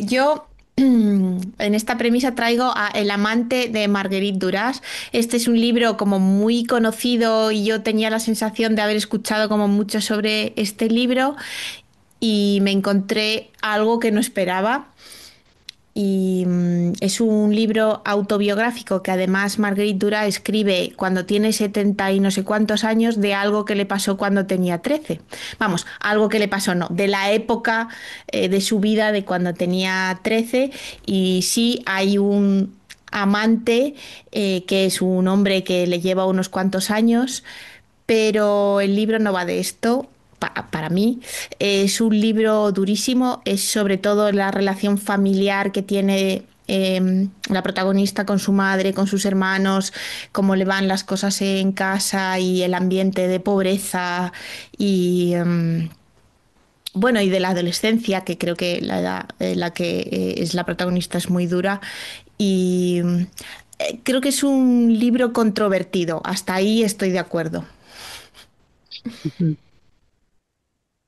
D: Yo en esta premisa traigo a El amante de Marguerite Duras. Este es un libro como muy conocido y yo tenía la sensación de haber escuchado como mucho sobre este libro y me encontré algo que no esperaba. Y es un libro autobiográfico que además Marguerite Duras escribe cuando tiene 70 y no sé cuántos años de algo que le pasó cuando tenía 13. Vamos, algo que le pasó, no, de la época de su vida de cuando tenía 13. Y sí hay un amante que es un hombre que le lleva unos cuantos años, pero el libro no va de esto. Para mí es un libro durísimo, es sobre todo la relación familiar que tiene la protagonista con su madre, con sus hermanos, cómo le van las cosas en casa y el ambiente de pobreza y bueno, y de la adolescencia, que creo que la edad en la que es la protagonista es muy dura. Y creo que es un libro controvertido, hasta ahí estoy de acuerdo.
C: Ujú.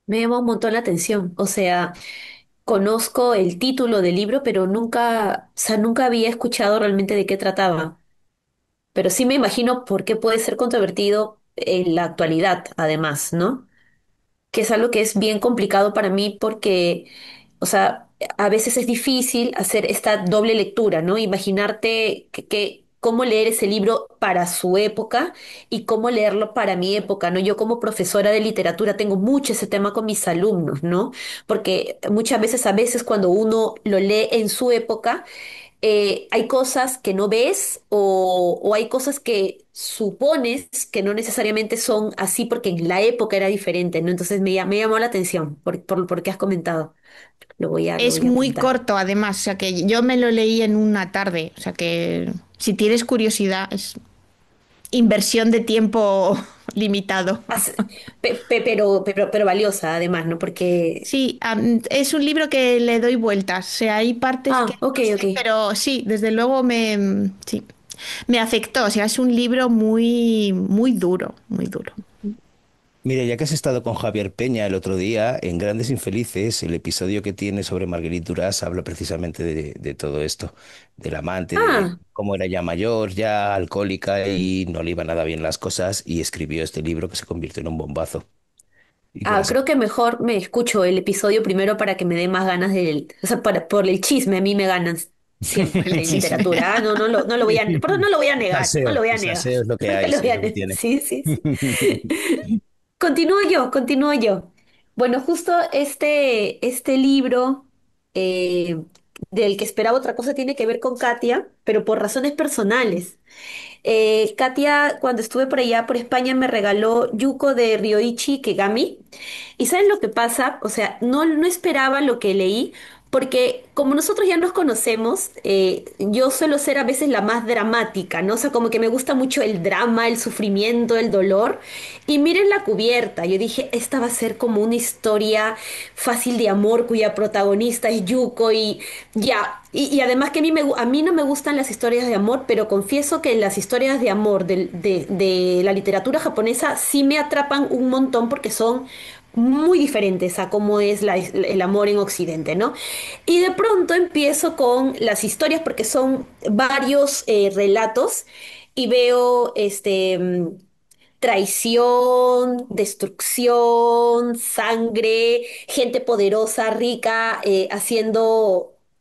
B: Me llamó un montón la atención. O sea, conozco el título del libro, pero nunca, o sea, nunca había escuchado realmente de qué trataba. Pero sí me imagino por qué puede ser controvertido en la actualidad, además, ¿no? Que es algo que es bien complicado para mí porque, o sea, a veces es difícil hacer esta doble lectura, ¿no? Imaginarte cómo leer ese libro para su época y cómo leerlo para mi época, ¿no? Yo como profesora de literatura tengo mucho ese tema con mis alumnos, ¿no? Porque muchas veces, a veces cuando uno lo lee en su época, hay cosas que no ves o hay cosas que supones que no necesariamente son así porque en la época era diferente, ¿no? Entonces me llamó la atención por qué has comentado. Lo
D: Es
B: voy a
D: muy
B: apuntar.
D: corto, además, o sea que yo me lo leí en una tarde, o sea que si tienes curiosidad, es inversión de tiempo limitado.
B: As- pero valiosa además, ¿no? Porque...
D: Sí, es un libro que le doy vueltas, o sea, hay partes que
B: Ah, ok,
D: no sé,
B: ok.
D: pero sí, desde luego sí, me afectó, o sea, es un libro muy, muy duro, muy duro.
A: Mire, ya que has estado con Javier Peña el otro día en Grandes Infelices, el episodio que tiene sobre Marguerite Duras habla precisamente de todo esto, del amante, de
B: Ah,
A: cómo era ya mayor, ya alcohólica y no le iba nada bien las cosas y escribió este libro que se convirtió en un bombazo y que va a ser...
B: creo que mejor me escucho el episodio primero para que me dé más ganas del... O sea, por el chisme a mí me ganan siempre
D: El
B: en
D: chisme.
B: literatura. No lo voy a... Perdón, no lo voy a negar, no lo voy a
A: El
B: negar.
A: salseo es lo que
B: No
A: hay,
B: lo
A: sí,
B: voy
A: es
B: a
A: lo que
B: negar.
A: tiene.
B: Sí, sí, sí. Continúo yo, continúo yo. Bueno, justo este libro eh, del que esperaba otra cosa tiene que ver con Katia, pero por razones personales. Katia, cuando estuve por allá, por España, me regaló Yuko de Ryoichi Kegami. ¿Y saben lo que pasa? O sea, no esperaba lo que leí, porque como nosotros ya nos conocemos, yo suelo ser a veces la más dramática, ¿no? O sea, como que me gusta mucho el drama, el sufrimiento, el dolor. Y miren la cubierta, yo dije, esta va a ser como una historia fácil de amor cuya protagonista es Yuko y ya. Y además que a mí no me gustan las historias de amor, pero confieso que las historias de amor de la literatura japonesa sí me atrapan un montón porque son muy diferentes a cómo es el amor en Occidente, ¿no? Y de pronto empiezo con las historias porque son varios relatos y veo traición, destrucción, sangre, gente poderosa, rica,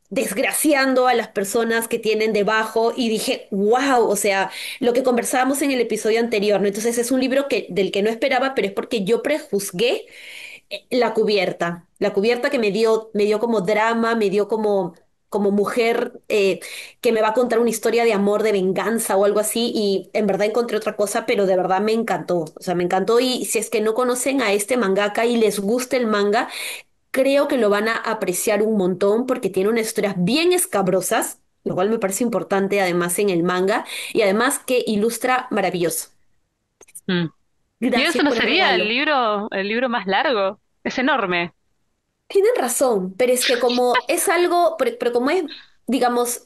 B: desgraciando a las personas que tienen debajo y dije, wow, o sea, lo que conversábamos en el episodio anterior, ¿no? Entonces es un libro del que no esperaba, pero es porque yo prejuzgué la cubierta que me dio como drama, me dio como mujer que me va a contar una historia de amor, de venganza o algo así, y en verdad encontré otra cosa, pero de verdad me encantó, o sea, me encantó y si es que no conocen a este mangaka y les gusta el manga, creo que lo van a apreciar un montón porque tiene unas historias bien escabrosas, lo cual me parece importante además en el manga, y además que ilustra maravilloso.
C: Mm. Y eso
B: Gracias
C: no
B: por el
C: sería
B: regalo.
C: el libro más largo. Es enorme.
B: Tienen razón, pero es que como es algo, pero como es, digamos,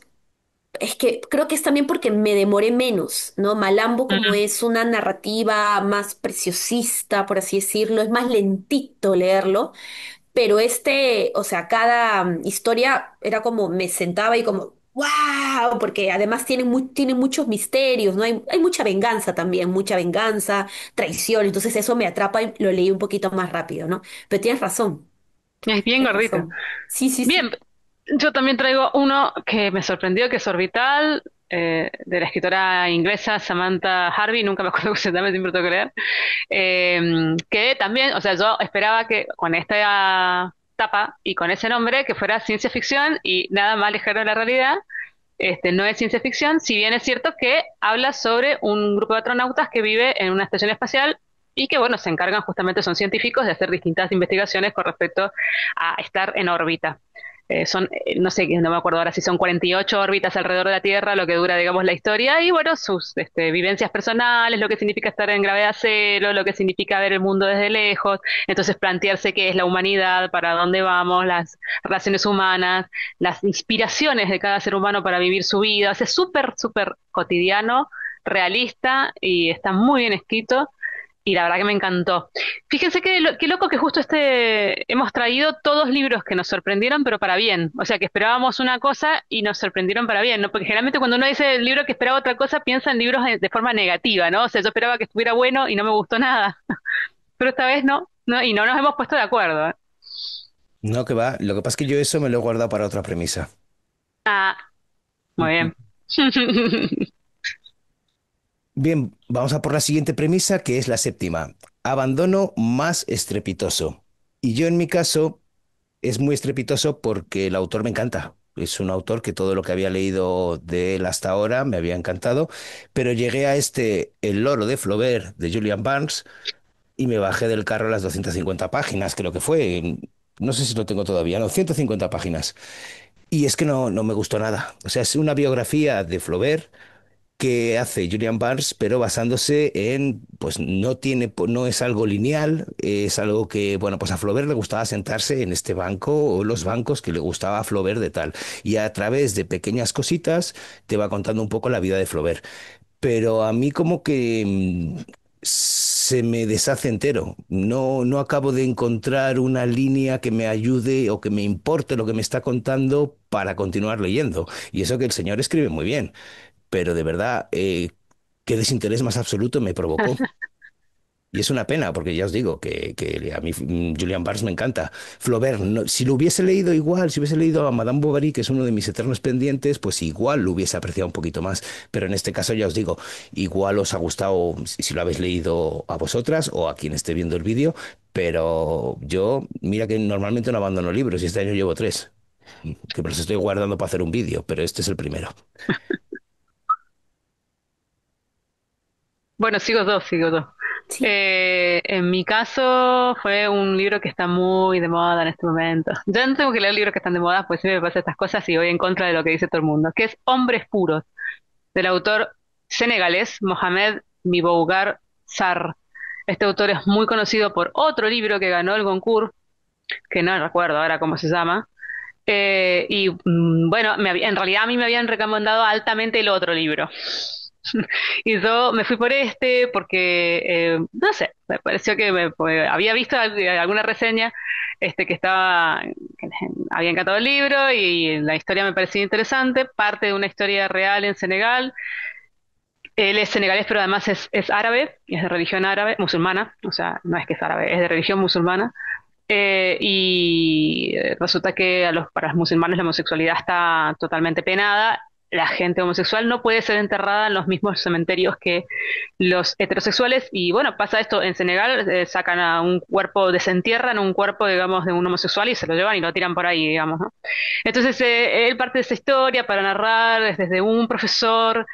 B: es que creo que es también porque me demoré menos, ¿no? Malambo como
C: Mm,
B: es una narrativa más preciosista, por así decirlo, es más lentito leerlo. pero o sea, cada historia era como me sentaba y como, ¡wow! Porque además tiene muchos misterios, ¿no? Hay mucha venganza también, mucha venganza, traición, entonces eso me atrapa y lo leí un poquito más rápido, ¿no? Pero
C: Es bien
B: tienes
C: gordito.
B: razón. Sí, sí,
C: Bien,
B: sí.
C: yo también traigo uno que me sorprendió, que es Orbital, de la escritora inglesa Samantha Harvey, nunca me acuerdo cómo se llama, siempre tengo que leer. Que también, o sea, yo esperaba que con esta tapa y con ese nombre que fuera ciencia ficción y nada más lejano de la realidad. No es ciencia ficción, si bien es cierto que habla sobre un grupo de astronautas que vive en una estación espacial y que, bueno, se encargan justamente, son científicos, de hacer distintas investigaciones con respecto a estar en órbita. No sé, no me acuerdo ahora si son 48 órbitas alrededor de la Tierra, lo que dura, digamos, la historia, y bueno, sus vivencias personales, lo que significa estar en gravedad cero, lo que significa ver el mundo desde lejos, entonces plantearse qué es la humanidad, para dónde vamos, las relaciones humanas, las inspiraciones de cada ser humano para vivir su vida. Es súper, súper cotidiano, realista y está muy bien escrito. Y la verdad que me encantó. Fíjense qué loco que justo hemos traído todos libros que nos sorprendieron, pero para bien. O sea, que esperábamos una cosa y nos sorprendieron para bien, ¿no? Porque generalmente cuando uno dice el libro que esperaba otra cosa, piensa en libros de forma negativa, ¿no? O sea, yo esperaba que estuviera bueno y no me gustó nada. Pero esta vez no, no, y no nos hemos puesto de acuerdo, ¿eh?
A: No, que va. Lo que pasa es que yo eso me lo he guardado para otra premisa.
C: Ah, muy bien.
A: Bien, vamos a por la siguiente premisa, que es la séptima. Abandono más estrepitoso. Y yo en mi caso es muy estrepitoso porque el autor me encanta. Es un autor que todo lo que había leído de él hasta ahora me había encantado, pero llegué a El loro de Flaubert de Julian Barnes y me bajé del carro a las 250 páginas, creo que fue. No sé si lo tengo todavía, no, 150 páginas. Y es que no me gustó nada. O sea, es una biografía de Flaubert que hace Julian Barnes, pero basándose pues no es algo lineal, es algo que, bueno, pues a Flaubert le gustaba sentarse en este banco o los bancos que le gustaba a Flaubert de tal. Y a través de pequeñas cositas te va contando un poco la vida de Flaubert. Pero a mí como que se me deshace entero. No acabo de encontrar una línea que me ayude o que me importe lo que me está contando para continuar leyendo. Y eso que el señor escribe muy bien, pero de verdad, qué desinterés más absoluto me provocó. Y es una pena, porque ya os digo que a mí Julian Barnes me encanta. Flaubert, si lo hubiese leído igual, si hubiese leído a Madame Bovary, que es uno de mis eternos pendientes, pues igual lo hubiese apreciado un poquito más. Pero en este caso ya os digo, igual os ha gustado si lo habéis leído a vosotras o a quien esté viendo el vídeo, pero yo, mira que normalmente no abandono libros y este año llevo tres, que me los estoy guardando para hacer un vídeo, pero este es el primero.
C: Bueno, sigo dos, sigo dos.
B: Sí.
C: En mi caso fue un libro que está muy de moda en este momento. Yo no tengo que leer libros que están de moda, pues siempre me pasa estas cosas y voy en contra de lo que dice todo el mundo, que es Hombres Puros, del autor senegalés Mohamed Mbougar Sarr. Este autor es muy conocido por otro libro que ganó el Goncourt, que no recuerdo ahora cómo se llama. Bueno, en realidad a mí me habían recomendado altamente el otro libro. Y yo me fui por este porque, no sé, me pareció que pues, había visto alguna reseña que les había encantado el libro y la historia me parecía interesante, parte de una historia real en Senegal. Él es senegalés, pero además es árabe, y es de religión árabe, musulmana, o sea, no es que es árabe, es de religión musulmana. Resulta que para los musulmanes la homosexualidad está totalmente penada. La gente homosexual no puede ser enterrada en los mismos cementerios que los heterosexuales. Y bueno, pasa esto en Senegal, sacan a un cuerpo, desentierran un cuerpo, digamos, de un homosexual y se lo llevan y lo tiran por ahí, digamos, ¿no? Entonces, él parte de esa historia para narrar desde un profesor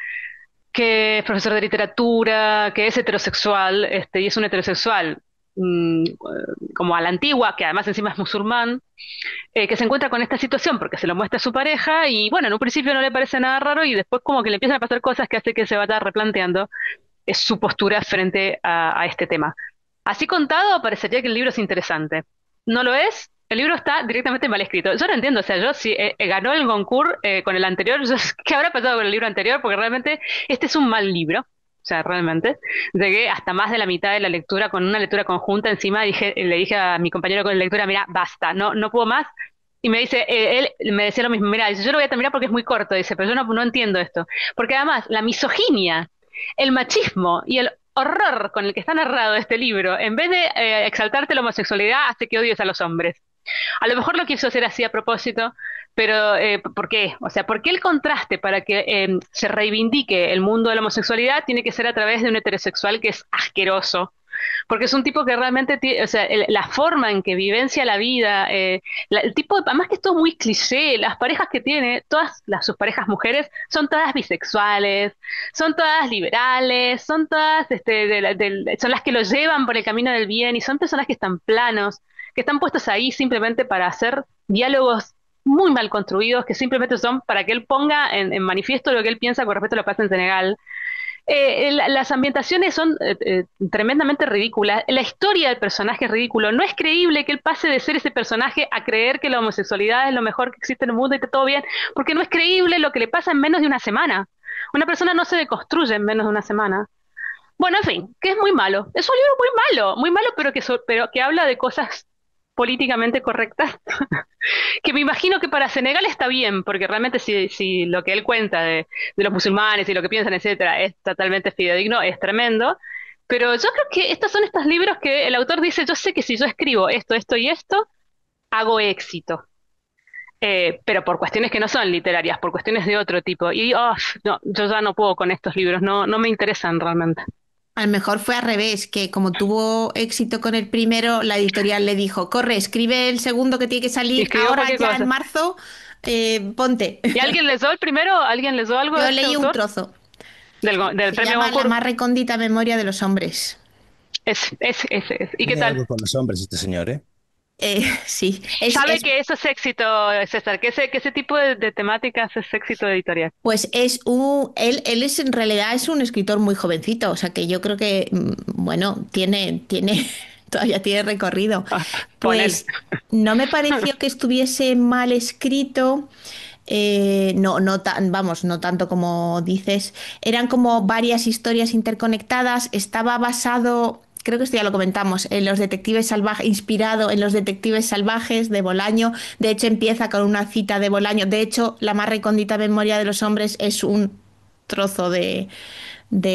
C: que es profesor de literatura, que es heterosexual, y es un heterosexual como a la antigua, que además encima es musulmán, que se encuentra con esta situación porque se lo muestra a su pareja y bueno, en un principio no le parece nada raro y después como que le empiezan a pasar cosas que hace que se vaya replanteando su postura frente a este tema. Así contado, parecería que el libro es interesante. No lo es. El libro está directamente mal escrito. Yo no entiendo, o sea, yo si ganó el Goncourt con el anterior, ¿qué habrá pasado con el libro anterior? Porque realmente este es un mal libro. O sea, realmente. Llegué hasta más de la mitad de la lectura con una lectura conjunta encima. Le dije a mi compañero con la lectura, mira, basta, no puedo más. Y me dice, él me decía lo mismo, mira, dice, yo lo voy a terminar porque es muy corto, dice, pero yo no entiendo esto. Porque además, la misoginia, el machismo y el horror con el que está narrado este libro, en vez de exaltarte la homosexualidad, hace que odies a los hombres. A lo mejor lo quiso hacer así a propósito, pero ¿por qué? O sea, ¿por qué el contraste para que se reivindique el mundo de la homosexualidad tiene que ser a través de un heterosexual que es asqueroso? Porque es un tipo que realmente, o sea, la forma en que vivencia la vida, el tipo, además que es todo muy cliché, las parejas que tiene, sus parejas mujeres, son todas bisexuales, son todas liberales, son todas, son las que lo llevan por el camino del bien y son personas que están planos, que están puestos ahí simplemente para hacer diálogos muy mal construidos, que simplemente son para que él ponga en manifiesto lo que él piensa con respecto a lo que pasa en Senegal. Las ambientaciones son tremendamente ridículas. La historia del personaje es ridículo. No es creíble que él pase de ser ese personaje a creer que la homosexualidad es lo mejor que existe en el mundo y está todo bien, porque no es creíble lo que le pasa en menos de una semana. Una persona no se deconstruye en menos de una semana. Bueno, en fin, que es muy malo. Es un libro muy malo, pero que habla de cosas políticamente correctas, que me imagino que para Senegal está bien, porque realmente si lo que él cuenta de los musulmanes y lo que piensan, etcétera, es totalmente fidedigno, es tremendo. Pero yo creo que estos libros que el autor dice, yo sé que si yo escribo esto, esto y esto, hago éxito. Pero por cuestiones que no son literarias, por cuestiones de otro tipo. Y no, yo ya no puedo con estos libros, no me interesan realmente.
D: A lo mejor fue al revés, que como tuvo éxito con el primero, la editorial le dijo, corre, escribe el segundo que tiene que
C: Y
D: salir
C: escribió
D: ahora
C: cualquier
D: ya en
C: cosa.
D: marzo, ponte.
C: ¿Y alguien les dio el primero? ¿Alguien les dio algo de
D: Yo
C: este
D: leí un
C: autor?
D: trozo.
C: Del
D: Se
C: premio
D: llama La
C: Goncourt.
D: más recóndita memoria de los hombres.
C: Ese. ¿Y qué
A: Tiene
C: tal?
A: algo con los hombres este señor, ¿eh?
D: Sí,
C: Sabe que eso es éxito, César, que ese tipo de temáticas es éxito editorial.
D: pues él es en realidad es un escritor muy jovencito, o sea que yo creo que, bueno, todavía tiene recorrido.
C: Ah, ponele.
D: Pues no me pareció que estuviese mal escrito. Vamos, no tanto como dices. Eran como varias historias interconectadas. Estaba basado, creo que esto ya lo comentamos, en los detectives salvajes, inspirado en los detectives salvajes de Bolaño. De hecho, empieza con una cita de Bolaño. De hecho, la más recóndita memoria de los hombres es un trozo de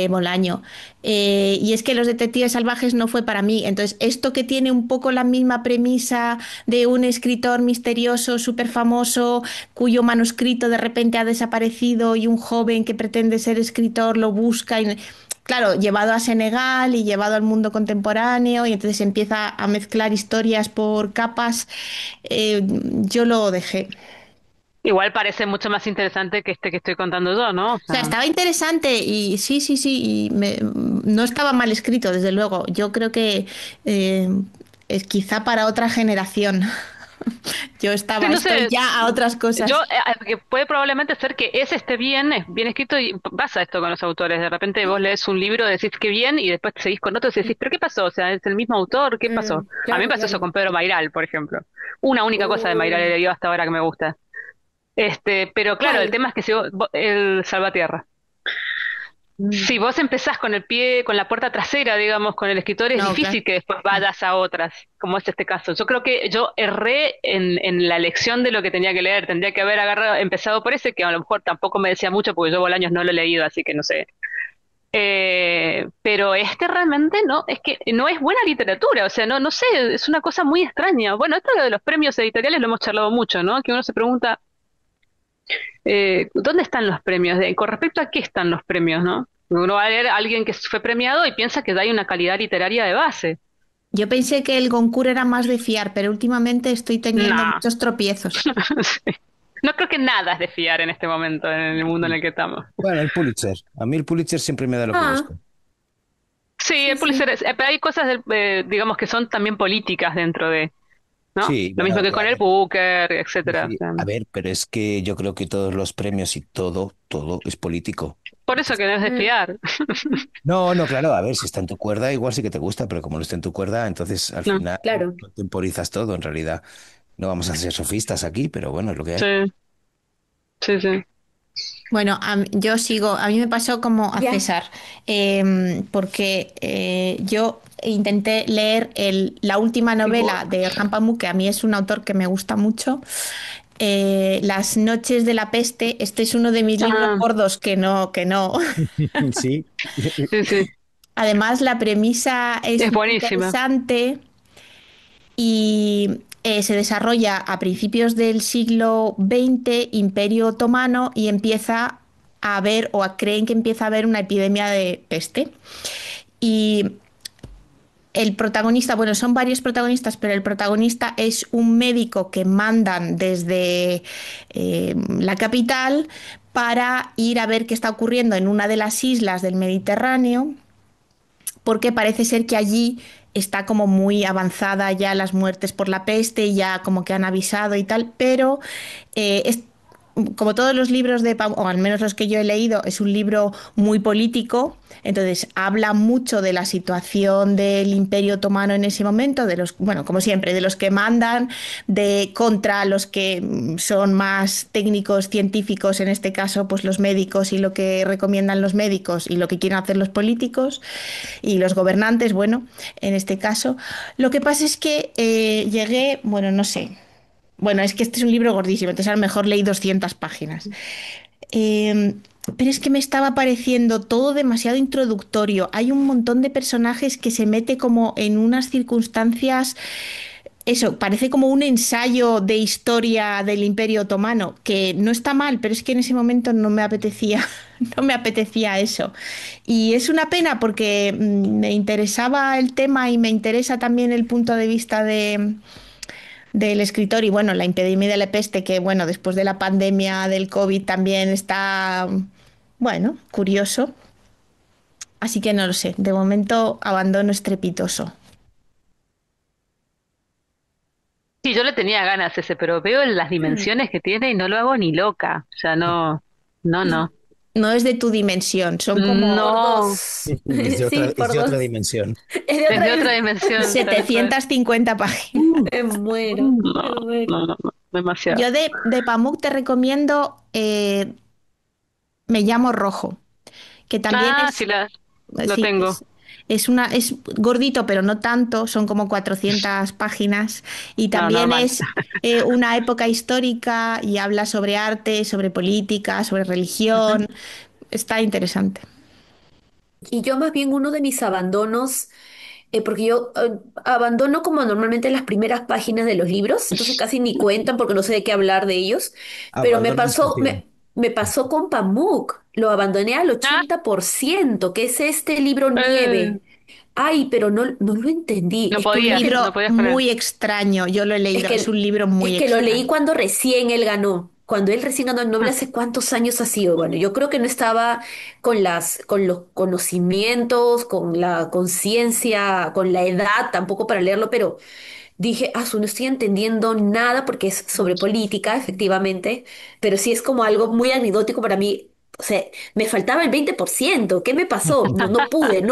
D: Bolaño. Y es que Los Detectives Salvajes no fue para mí. Entonces, esto que tiene un poco la misma premisa de un escritor misterioso, súper famoso, cuyo manuscrito de repente ha desaparecido y un joven que pretende ser escritor lo busca. Claro, llevado a Senegal y llevado al mundo contemporáneo y entonces empieza a mezclar historias por capas. Yo lo dejé.
C: Igual parece mucho más interesante que este que estoy contando yo, ¿no? O
D: O sea,
C: sea,
D: estaba interesante y sí, no estaba mal escrito, desde luego. Yo creo que eh, es quizá para otra generación.
C: sí, no
D: Estoy
C: sé,
D: ya a otras
C: yo
D: cosas.
C: que puede probablemente ser que ese esté bien, es bien escrito y pasa esto con los autores. De repente vos lees un libro, decís que bien y después seguís con otros y decís, ¿pero qué pasó? O sea, ¿es el mismo autor? ¿Qué pasó? A mí me
B: Claro,
C: pasó eso
B: claro.
C: con Pedro Mairal, por ejemplo. Una única cosa de Mairal he
B: Uh,
C: leído hasta ahora que me gusta. Pero claro, el
B: ¿Cuál?
C: tema es que si el Salvatierra. Si
B: Mm.
C: vos empezás con el pie, con la puerta trasera, digamos, con el escritor, es
D: No, claro.
C: difícil que después vayas a otras, como es este caso. Yo creo que yo erré en la elección de lo que tenía que leer. Tendría que haber empezado por ese, que a lo mejor tampoco me decía mucho, porque yo Bolaños no lo he leído, así que no sé. Pero este realmente no, es que no es buena literatura, o sea, no sé, es una cosa muy extraña. Bueno, esto de los premios editoriales lo hemos charlado mucho, ¿no? Que uno se pregunta, ¿dónde están los premios? Con respecto a qué están los premios, ¿no? Uno va a leer a alguien que fue premiado y piensa que hay una calidad literaria de base.
D: Yo pensé que el Goncourt era más de fiar, pero últimamente estoy teniendo
C: No.
D: muchos tropiezos.
C: Sí. No creo que nada es de fiar en este momento en el mundo en el que estamos.
A: Bueno, el Pulitzer. A mí el Pulitzer siempre me da lo que
B: Ah,
A: busco.
C: Sí,
B: sí,
C: el Pulitzer
B: sí.
C: pero hay cosas, digamos, que son también políticas dentro de, ¿no?
A: Sí,
C: Lo mismo
A: bueno,
C: que con el Booker,
A: sí,
C: etcétera. O
A: sí.
C: sea,
A: A ver, pero es que yo creo que todos los premios y todo es político.
C: por eso que no es de
B: Mm.
C: fiar.
A: No, no, claro, a ver, si está en tu cuerda, igual sí que te gusta, pero como no está en tu cuerda, entonces al
C: No,
A: final
B: Claro.
A: temporizas todo, en realidad. No vamos a ser sofistas aquí, pero bueno, es lo que
C: sí,
A: hay.
C: sí.
D: Bueno, yo sigo, a mí me pasó como a
B: Ya.
D: César, porque yo intenté leer la última novela
C: Tipo,
D: de Orhan Pamuk, que a mí es un autor que me gusta mucho, Las noches de la peste. Este es uno de mis libros
C: ah,
D: gordos que no, que no.
A: Sí.
C: sí, sí,
D: Además, la premisa es
C: es
D: muy
C: buenísima.
D: interesante y se desarrolla a principios del siglo XX, Imperio Otomano, y empieza a haber, creen que empieza a haber una epidemia de peste. Y el protagonista, bueno, son varios protagonistas, pero el protagonista es un médico que mandan desde la capital para ir a ver qué está ocurriendo en una de las islas del Mediterráneo, porque parece ser que allí está como muy avanzada ya las muertes por la peste, ya como que han avisado y tal, pero es como todos los libros de Pau, o al menos los que yo he leído, es un libro muy político, entonces habla mucho de la situación del Imperio Otomano en ese momento, de los, bueno, como siempre, de los que mandan, de contra los que son más técnicos, científicos, en este caso, pues los médicos y lo que recomiendan los médicos y lo que quieren hacer los políticos y los gobernantes, bueno, en este caso. Lo que pasa es que llegué, bueno, no sé. Bueno, es que este es un libro gordísimo, entonces a lo mejor leí 200 páginas. Eh, pero es que me estaba pareciendo todo demasiado introductorio. Hay un montón de personajes que se mete como en unas circunstancias, eso, parece como un ensayo de historia del Imperio Otomano, que no está mal, pero es que en ese momento no me apetecía, no me apetecía eso. Y es una pena porque me interesaba el tema y me interesa también el punto de vista del escritor y bueno, la epidemia de la peste que bueno, después de la pandemia del COVID también está, bueno, curioso. Así que no lo sé, de momento abandono estrepitoso.
C: Sí, yo le tenía ganas ese, pero veo las
B: Mm.
C: dimensiones que tiene y no lo hago ni loca. O sea, no, no, no.
D: No es de tu dimensión, son como
B: Por
C: No,
B: dos.
A: Es
B: Sí,
A: es
B: por
A: de otra
B: dos.
A: dimensión.
B: Es de
C: es
B: otra
C: de otra
B: vez.
C: dimensión, tal cual.
D: 750 páginas.
B: Me muero,
C: No,
B: me muero.
C: no, no, no, demasiado.
D: Yo de Pamuk te recomiendo Me llamo Rojo, que también
C: Ah, sí,
D: es,
C: lo
D: sí,
C: tengo.
D: es gordito, pero no tanto, son como 400 páginas y
C: No,
D: también
C: normal.
D: es una época histórica y habla sobre arte, sobre política, sobre
C: Ujú.
D: religión. Está interesante.
B: Y yo más bien uno de mis abandonos, porque yo abandono como normalmente las primeras páginas de los libros, entonces casi ni cuentan porque no sé de qué hablar de ellos, pero
A: Abandono discutido.
B: me pasó con Pamuk, lo abandoné al
C: Ah,
B: 80%, que es este libro
C: eh,
B: Nieve. Ay, pero no lo entendí.
C: no
B: Es que un
C: podías,
B: libro,
C: no
D: Libro
C: podías con él.
D: muy extraño, yo lo he
B: es
D: leído, es un
B: que,
D: libro
B: es
D: muy
B: que lo leí
D: extraño.
B: cuando recién él ganó. Cuando él recién ganó el Nobel,
C: Ah,
B: ¿hace cuántos años ha sido? Bueno, yo creo que no estaba con los conocimientos, con la conciencia, con la edad tampoco para leerlo, pero dije, no estoy entendiendo nada porque es sobre política, efectivamente, pero sí es como algo muy anecdótico para mí. O sea, me faltaba el 20%. ¿Qué me pasó? No
C: no
B: pude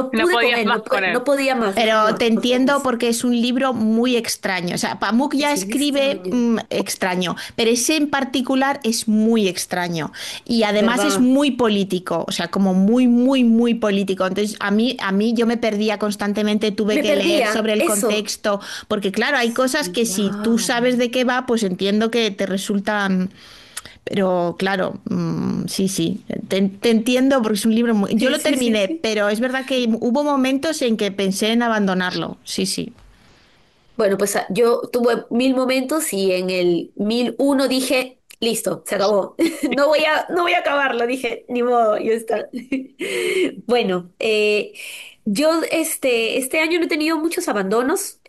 B: con
C: podías
B: él,
C: más con él.
B: no podía más,
D: Pero te
B: no podía
D: entiendo
B: más.
D: porque es un libro muy extraño. O sea, Pamuk ya
B: Es bien
D: escribe
B: extraño,
D: extraño, pero ese en particular es muy extraño. Y además es
B: ¿verdad?
D: muy político, o sea, como muy, muy, muy político. Entonces, a mí yo me perdía constantemente, tuve
B: Me
D: que leer sobre
B: perdía,
D: el
B: eso.
D: contexto, porque claro, hay cosas que si tú sabes
B: Igual.
D: de qué va, pues entiendo que te resultan. Pero claro, sí, sí, te entiendo porque es un libro muy. Yo
B: Sí,
D: lo
B: sí, sí,
D: terminé,
B: sí.
D: pero es verdad que hubo momentos en que pensé en abandonarlo. Sí, sí.
B: Bueno, pues yo tuve mil momentos y en el 1001 dije, listo, se acabó. No voy a acabarlo, dije, ni modo, ya está. Bueno, yo este año no he tenido muchos abandonos.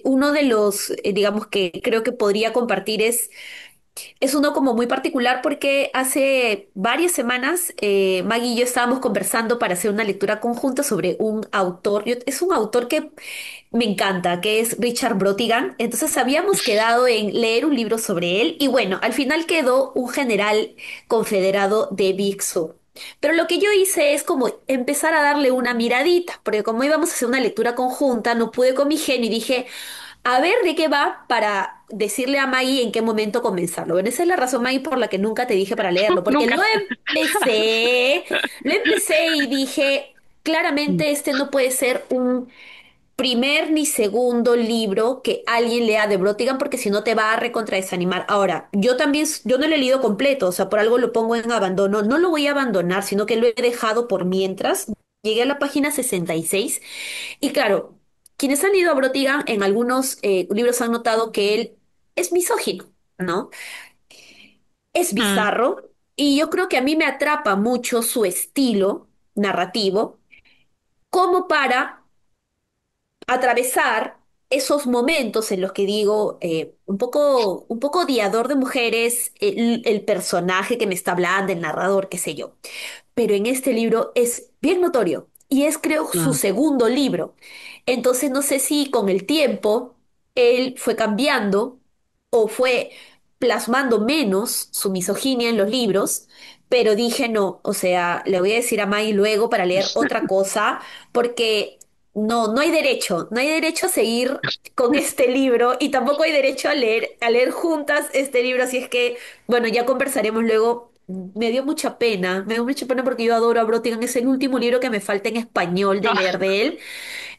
B: Uno de los, digamos, que creo que podría compartir es uno como muy particular porque hace varias semanas Maggie y yo estábamos conversando para hacer una lectura conjunta sobre un autor. Es un autor que me encanta, que es Richard Brotigan. Entonces habíamos quedado en leer un libro sobre él y bueno, al final quedó un general confederado de Big Sur. Pero lo que yo hice es como empezar a darle una miradita, porque como íbamos a hacer una lectura conjunta, no pude con mi genio y dije, a ver de qué va para decirle a Maggie en qué momento comenzarlo. Bueno, esa es la razón, Maggie, por la que nunca te dije para leerlo, porque
C: Nunca.
B: lo empecé y dije, claramente este no puede ser un primer ni segundo libro que alguien lea de Brotigan porque si no te va a recontradesanimar. Ahora, yo también, yo no lo he leído completo, o sea, por algo lo pongo en abandono. No lo voy a abandonar, sino que lo he dejado por mientras. Llegué a la página 66 y claro, quienes han leído a Brotigan en algunos libros han notado que él es misógino, ¿no? Es
C: Mm,
B: bizarro y yo creo que a mí me atrapa mucho su estilo narrativo como para atravesar esos momentos en los que digo, un poco odiador de mujeres, el personaje que me está hablando, el narrador, qué sé yo. Pero en este libro es bien notorio y es creo su
C: mm.
B: segundo libro. Entonces no sé si con el tiempo él fue cambiando o fue plasmando menos su misoginia en los libros, pero dije no, o sea, le voy a decir a Mai luego para leer otra cosa porque no hay derecho, no hay derecho a seguir con este libro y tampoco hay derecho a leer juntas este libro, así es que bueno, ya conversaremos luego. Me dio mucha pena porque yo adoro a Brotigan, es el último libro que me falta en español de
C: Ah,
B: leer de él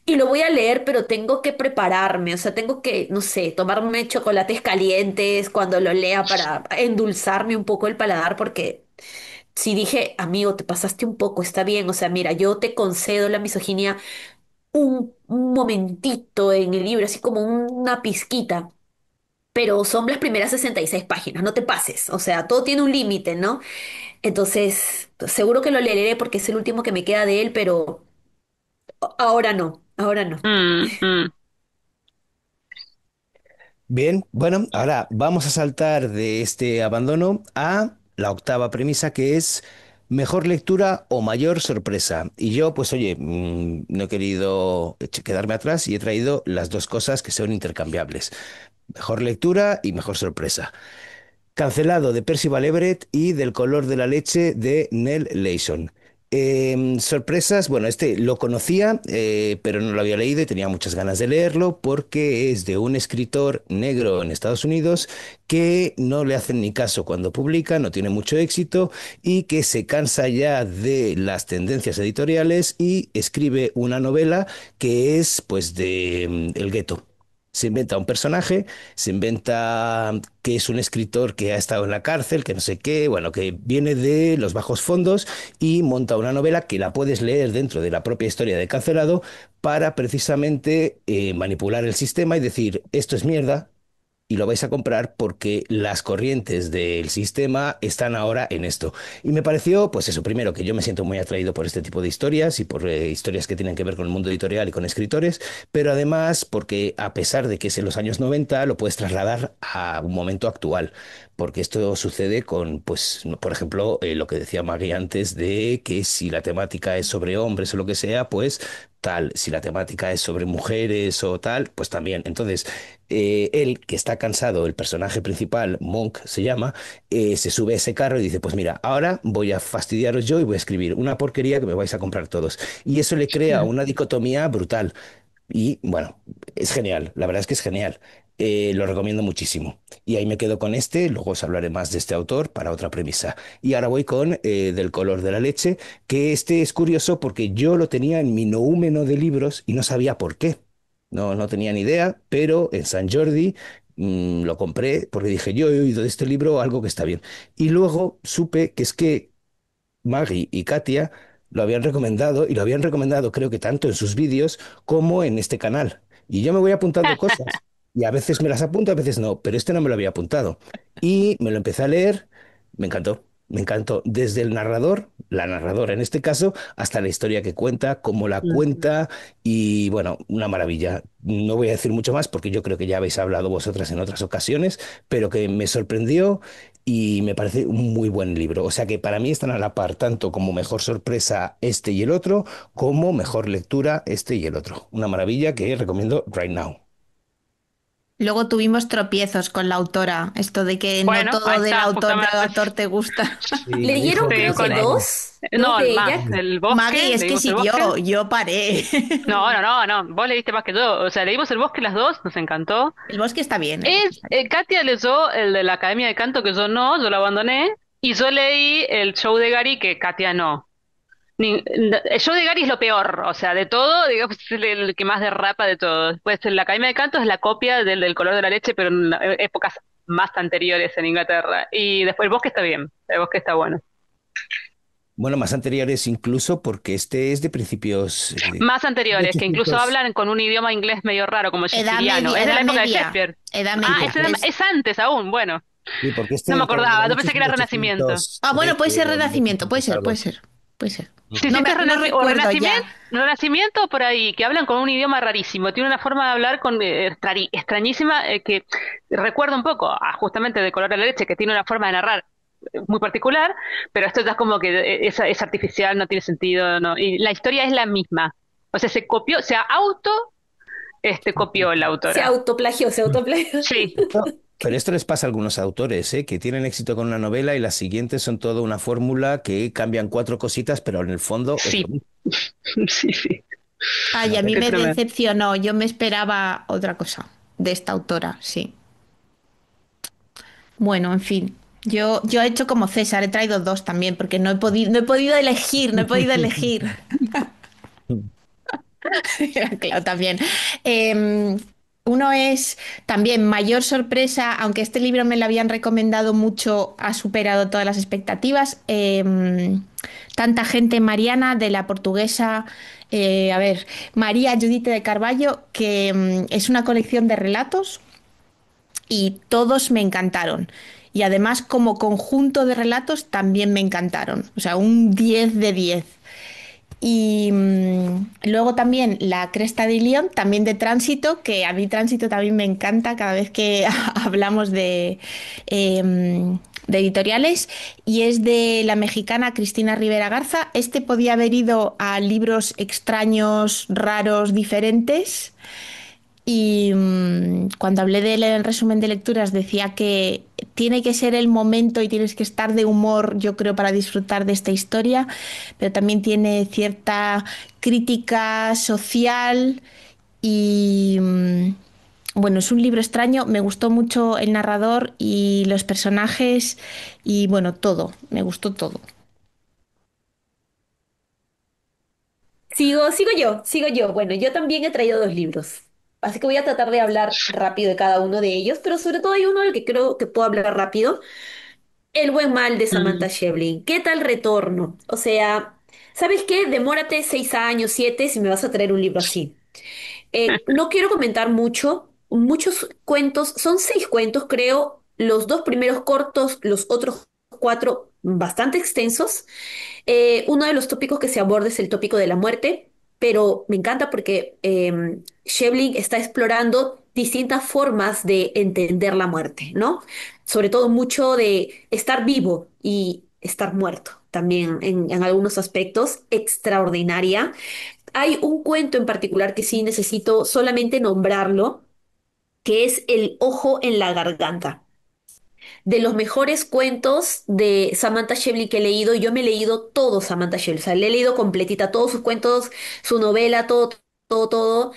B: y lo voy a leer, pero tengo que prepararme, o sea, tengo que, no sé, tomarme chocolates calientes cuando lo lea para endulzarme un poco el paladar porque si dije, amigo, te pasaste un poco, está bien, o sea, mira, yo te concedo la misoginia un momentito en el libro, así como una pizquita. Pero son las primeras 66 páginas, no te pases, o sea, todo tiene un límite, ¿no? Entonces, seguro que lo leeré porque es el último que me queda de él, pero ahora no, ahora no.
C: mm.
A: Bien, bueno, ahora vamos a saltar de este abandono a la octava premisa que es mejor lectura o mayor sorpresa. Y yo, pues oye, no he querido quedarme atrás y he traído las dos cosas que son intercambiables. Mejor lectura y mejor sorpresa. Cancelado de Percival Everett y Del color de la leche de Nell Leyson. Sorpresas, bueno, este lo conocía, pero no lo había leído y tenía muchas ganas de leerlo porque es de un escritor negro en Estados Unidos que no le hacen ni caso cuando publica, no tiene mucho éxito y que se cansa ya de las tendencias editoriales y escribe una novela que es pues de el gueto. Se inventa un personaje, se inventa que es un escritor que ha estado en la cárcel, que no sé qué, bueno, que viene de los bajos fondos y monta una novela que la puedes leer dentro de la propia historia de Cancelado para precisamente manipular el sistema y decir, esto es mierda, y lo vais a comprar porque las corrientes del sistema están ahora en esto. Y me pareció, pues eso, primero, que yo me siento muy atraído por este tipo de historias y por historias que tienen que ver con el mundo editorial y con escritores, pero además porque a pesar de que es en los años 90 lo puedes trasladar a un momento actual, porque esto sucede con, pues, por ejemplo, lo que decía Maggie antes de que si la temática es sobre hombres o lo que sea, pues tal, si la temática es sobre mujeres o tal, pues también. Entonces, él, que está cansado, el personaje principal, Monk se llama, se sube a ese carro y dice, pues mira, ahora voy a fastidiaros yo y voy a escribir una porquería que me vais a comprar todos. Y eso le crea una dicotomía brutal. Y bueno, es genial, la verdad es que es genial. Lo recomiendo muchísimo. Y ahí me quedo con este, luego os hablaré más de este autor para otra premisa. Y ahora voy con Del color de la leche, que este es curioso porque yo lo tenía en mi noúmeno de libros y no sabía por qué. No tenía ni idea, pero en San Jordi lo compré porque dije, yo he oído de este libro algo que está bien. Y luego supe que es que Maggie y Katia lo habían recomendado y lo habían recomendado creo que tanto en sus vídeos como en este canal. Y yo me voy apuntando cosas y a veces me las apunto, a veces no, pero este no me lo había apuntado. Y me lo empecé a leer, me encantó. Me encantó desde el narrador, la narradora en este caso, hasta la historia que cuenta, cómo la cuenta y bueno, una maravilla. No voy a decir mucho más porque yo creo que ya habéis hablado vosotras en otras ocasiones, pero que me sorprendió y me parece un muy buen libro. O sea que para mí están a la par tanto como mejor sorpresa este y el otro, como mejor lectura este y el otro. Una maravilla que recomiendo right now.
D: Luego tuvimos tropiezos con la autora, esto de que no
C: Bueno, ahí
D: todo
C: está,
D: del
C: justamente.
D: autor te gusta.
A: Sí, me
B: Leyeron
A: dijo
C: Sí,
B: creo
A: eso
B: que
C: con
A: Maggie.
B: dos
C: No,
B: de
C: más.
B: ella.
C: El
D: Maggie,
C: bosque,
D: es que
C: leímos
D: sí,
C: el bosque.
D: yo paré.
C: No, no, no, no, vos leíste más que yo. O sea, leímos el bosque las dos, nos encantó.
D: El bosque está bien, el bosque está bien.
C: Katia leyó el de la Academia de Canto, que yo no, yo lo abandoné. Y yo leí el show de Gary, que Katia no. El show de Gary es lo peor, o sea, de todo, digamos, es el que más derrapa de todo. Después, la Academia de Canto es la copia del color de la leche, pero en épocas más anteriores en Inglaterra. Y después el bosque está bien, el bosque está bueno.
A: Bueno, más anteriores incluso porque este es de principios
C: Más
A: de
C: anteriores, que incluso
A: 800.
C: hablan con un idioma inglés medio raro, como el shakespeariano. Es de la
D: Edad
C: época de
D: media,
C: Shakespeare.
D: edad
C: Ah,
D: media.
C: es antes aún, bueno.
A: Sí, porque este
C: No me
A: del color de la
C: acordaba, yo
A: leche
C: pensé
A: es
C: que
A: del
C: era Renacimiento.
D: Ah, bueno, puede
A: 813
D: ser
A: o
D: Renacimiento,
A: 1800 algo
D: puede
A: así.
D: ser, puede ser.
C: Sí, sí,
D: No
C: o
D: recuerdo
C: Renacimiento,
D: ya.
C: Renacimiento por ahí, que hablan con un idioma rarísimo, tiene una forma de hablar con extrañísima, que recuerda un poco a justamente de Color a la Leche, que tiene una forma de narrar muy particular, pero esto ya es como que es artificial, no tiene sentido, no, y la historia es la misma. O sea, se copió, se auto copió la
B: Se
C: autora.
B: autoplagió, se autoplagió.
C: Sí,
A: No, pero esto les pasa a algunos autores, ¿eh? Que tienen éxito con una novela y las siguientes son toda una fórmula que cambian cuatro cositas, pero en el fondo es lo
C: sí,
A: mismo.
C: sí, sí.
D: Ay, a
A: A
D: mí
C: Qué
D: me
C: tremendo.
D: decepcionó. Yo me esperaba otra cosa de esta autora, sí. Bueno, en fin. Yo he hecho como César, he traído dos también, porque no he podido elegir, no he podido elegir. Claro, también. Eh, Uno es también mayor sorpresa, aunque este libro me lo habían recomendado mucho, ha superado todas las expectativas. Tanta gente Mariana, de la portuguesa, a ver, María Judite de Carballo, que es una colección de relatos y todos me encantaron. Y además, como conjunto de relatos, también me encantaron. O sea, un 10 de 10. Y luego también La Cresta de León, también de Tránsito, que a mí Tránsito también me encanta cada vez que hablamos de editoriales, y es de la mexicana Cristina Rivera Garza. Este podía haber ido a libros extraños, raros, diferentes. Y cuando hablé de él en el resumen de lecturas decía que tiene que ser el momento y tienes que estar de humor, yo creo, para disfrutar de esta historia, pero también tiene cierta crítica social y bueno, es un libro extraño, me gustó mucho el narrador y los personajes y bueno, todo, me gustó todo.
B: Sigo yo. Bueno, yo también he traído dos libros. Así que voy a tratar de hablar rápido de cada uno de ellos, pero sobre todo hay uno del que creo que puedo hablar rápido. El buen mal de Samantha
C: Mm.
B: Shevlin. ¿Qué tal retorno? O sea, ¿sabes qué? Demórate 6 años, 7, si me vas a traer un libro así. No quiero comentar mucho, muchos cuentos, son 6 cuentos, creo, los dos primeros cortos, los otros cuatro bastante extensos. Uno de los tópicos que se aborda es el tópico de la muerte, pero me encanta porque Shevlin está explorando distintas formas de entender la muerte, ¿no? Sobre todo mucho de estar vivo y estar muerto, también en algunos aspectos, extraordinaria. Hay un cuento en particular que sí necesito solamente nombrarlo, que es El ojo en la garganta. De los mejores cuentos de Samantha Shevlin que he leído, yo me he leído todo Samantha Shevlin, o sea, le he leído completita, todos sus cuentos, su novela, todo,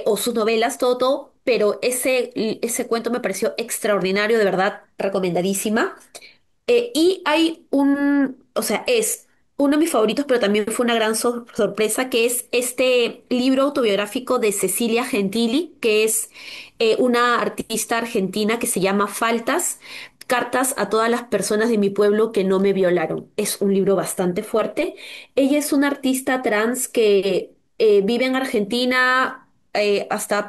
B: o sus novelas, todo, pero ese cuento me pareció extraordinario, de verdad, recomendadísima. Y hay o sea, es uno de mis favoritos, pero también fue una gran sorpresa, que es este libro autobiográfico de Cecilia Gentili, que es una artista argentina que se llama Faltas, cartas a todas las personas de mi pueblo que no me violaron. Es un libro bastante fuerte. Ella es una artista trans que vive en Argentina hasta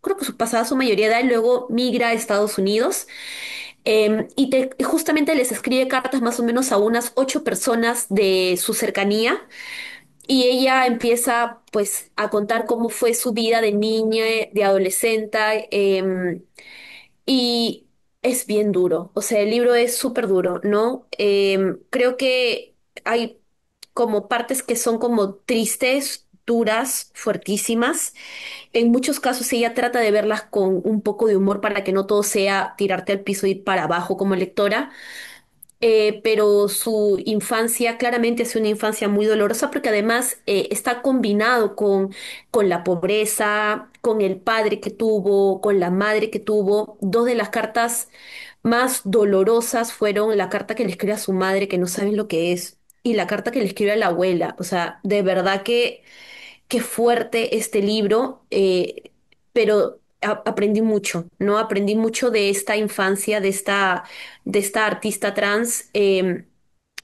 B: creo que pasada su mayoría de edad, y luego migra a Estados Unidos. Justamente les escribe cartas más o menos a unas 8 personas de su cercanía, y ella empieza pues a contar cómo fue su vida de niña, de adolescente, y es bien duro, o sea, el libro es súper duro, ¿no? Creo que hay como partes que son como tristes, lecturas fuertísimas. En muchos casos ella trata de verlas con un poco de humor para que no todo sea tirarte al piso y ir para abajo como lectora, pero su infancia claramente es una infancia muy dolorosa porque además está combinado con la pobreza, con el padre que tuvo, con la madre que tuvo. Dos de las cartas más dolorosas fueron la carta que le escribe a su madre, que no saben lo que es, y la carta que le escribe a la abuela. O sea, de verdad que qué fuerte este libro, pero aprendí mucho, ¿no? Aprendí mucho de esta infancia, de esta artista trans.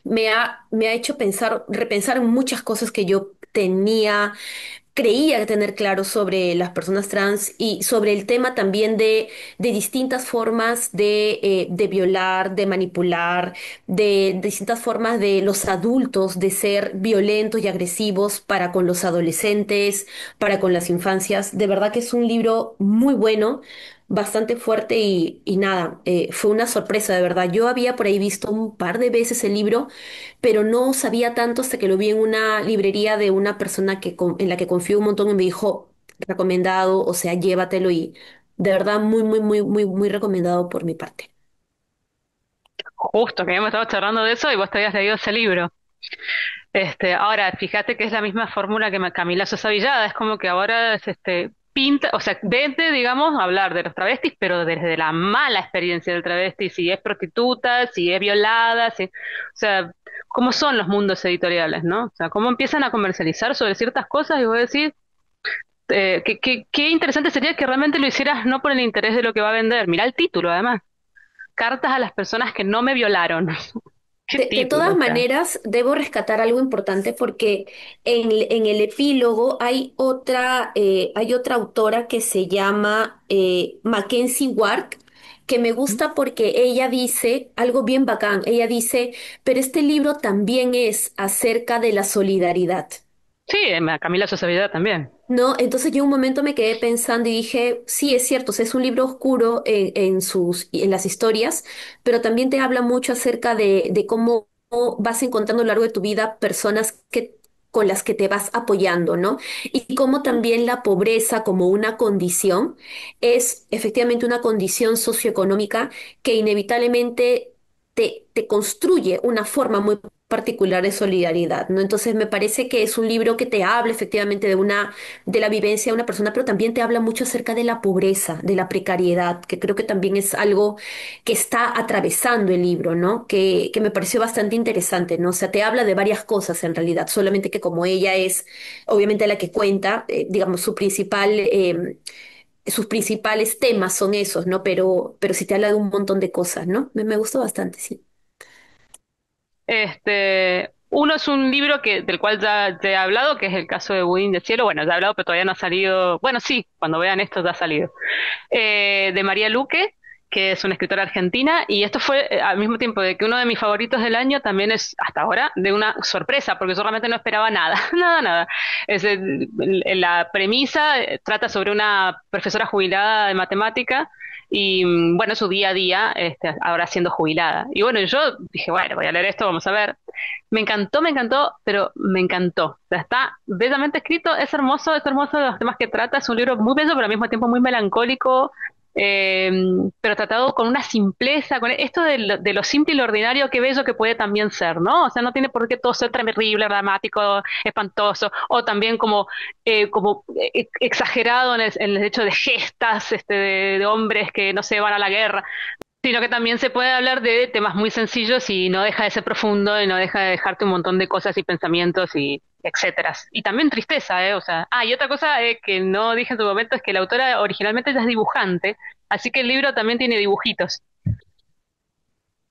B: Me ha hecho pensar, repensar en muchas cosas que yo creía tener claro sobre las personas trans y sobre el tema también de distintas formas de violar, de manipular, de distintas formas de los adultos de ser violentos y agresivos para con los adolescentes, para con las infancias. De verdad que es un libro muy bueno, bastante fuerte y nada, fue una sorpresa, de verdad. Yo había por ahí visto un par de veces el libro, pero no sabía tanto hasta que lo vi en una librería de una persona en la que confío un montón y me dijo, recomendado, o sea, llévatelo y de verdad muy, muy, muy, muy, muy recomendado por mi parte.
C: Justo que habíamos estado charlando de eso y vos te habías leído ese libro. Ahora, fíjate que es la misma fórmula que Camila Sosa Villada, es como que ahora pinta, o sea, vete, digamos, a hablar de los travestis, pero desde la mala experiencia del travesti, si es prostituta, si es violada, o sea, cómo son los mundos editoriales, ¿no? O sea, cómo empiezan a comercializar sobre ciertas cosas y vos decís, qué interesante sería que realmente lo hicieras no por el interés de lo que va a vender. Mirá el título, además. Cartas a las personas que no me violaron. Qué
B: De
C: título,
B: todas
C: o sea.
B: maneras, debo rescatar algo importante porque en el epílogo hay otra autora que se llama Mackenzie Ward, que me gusta porque ella dice algo bien bacán. Ella dice, pero este libro también es acerca de la solidaridad.
C: Sí, Camila Sosa Villada también.
B: No, entonces yo un momento me quedé pensando y dije, sí, es cierto, o sea, es un libro oscuro en las historias, pero también te habla mucho acerca de cómo vas encontrando a lo largo de tu vida personas con las que te vas apoyando, ¿no? Y cómo también la pobreza como una condición es efectivamente una condición socioeconómica que inevitablemente te construye una forma muy particular de solidaridad, ¿no? Entonces me parece que es un libro que te habla efectivamente de la vivencia de una persona, pero también te habla mucho acerca de la pobreza, de la precariedad, que creo que también es algo que está atravesando el libro, ¿no? Que me pareció bastante interesante, ¿no? O sea, te habla de varias cosas en realidad, solamente que como ella es obviamente la que cuenta, digamos, sus principales temas son esos, ¿no? Pero sí te habla de un montón de cosas, ¿no? Me gustó bastante, sí.
C: Uno es un libro del cual ya te he hablado, que es el caso de Budín de Cielo. Bueno, ya he hablado, pero todavía no ha salido. Bueno, sí, cuando vean esto ya ha salido. De María Luque, que es una escritora argentina, y esto fue al mismo tiempo de que uno de mis favoritos del año también es, hasta ahora, de una sorpresa, porque yo realmente no esperaba nada, nada, nada. La premisa trata sobre una profesora jubilada de matemática y bueno, su día a día ahora siendo jubilada. Y bueno, yo dije, bueno, voy a leer esto, vamos a ver. Me encantó, pero me encantó. O sea, está bellamente escrito, es hermoso los temas que trata, es un libro muy bello, pero al mismo tiempo muy melancólico, eh, pero tratado con una simpleza, con esto de lo simple y lo ordinario, qué bello que puede también ser, ¿no? O sea, no tiene por qué todo ser terrible, dramático, espantoso, o también como exagerado en el hecho de gestas de hombres que no se van a la guerra, sino que también se puede hablar de temas muy sencillos y no deja de ser profundo y no deja de dejarte un montón de cosas y pensamientos y etcétera. Y también tristeza, ¿eh? O sea, y otra cosa que no dije en su momento es que la autora originalmente ella es dibujante, así que el libro también tiene dibujitos.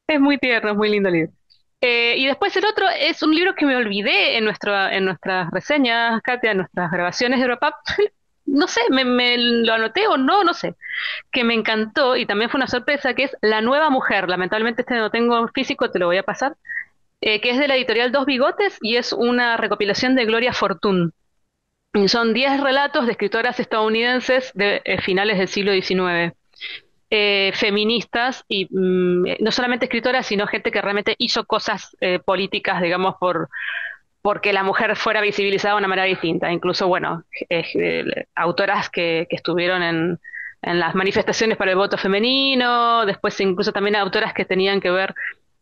C: Es muy tierno, es muy lindo el libro. Y después el otro es un libro que me olvidé en nuestras reseñas, Katia, en nuestras grabaciones de Europap. No sé, me lo anoté o no, no sé que me encantó y también fue una sorpresa, que es La Nueva Mujer. Lamentablemente este no tengo físico, te lo voy a pasar, que es de la editorial Dos Bigotes y es una recopilación de Gloria Fortune. Y son 10 relatos de escritoras estadounidenses de finales del siglo XIX. Feministas y no solamente escritoras, sino gente que realmente hizo cosas políticas, digamos, porque la mujer fuera visibilizada de una manera distinta. Incluso, bueno, autoras que estuvieron en las manifestaciones para el voto femenino, después incluso también autoras que tenían que ver,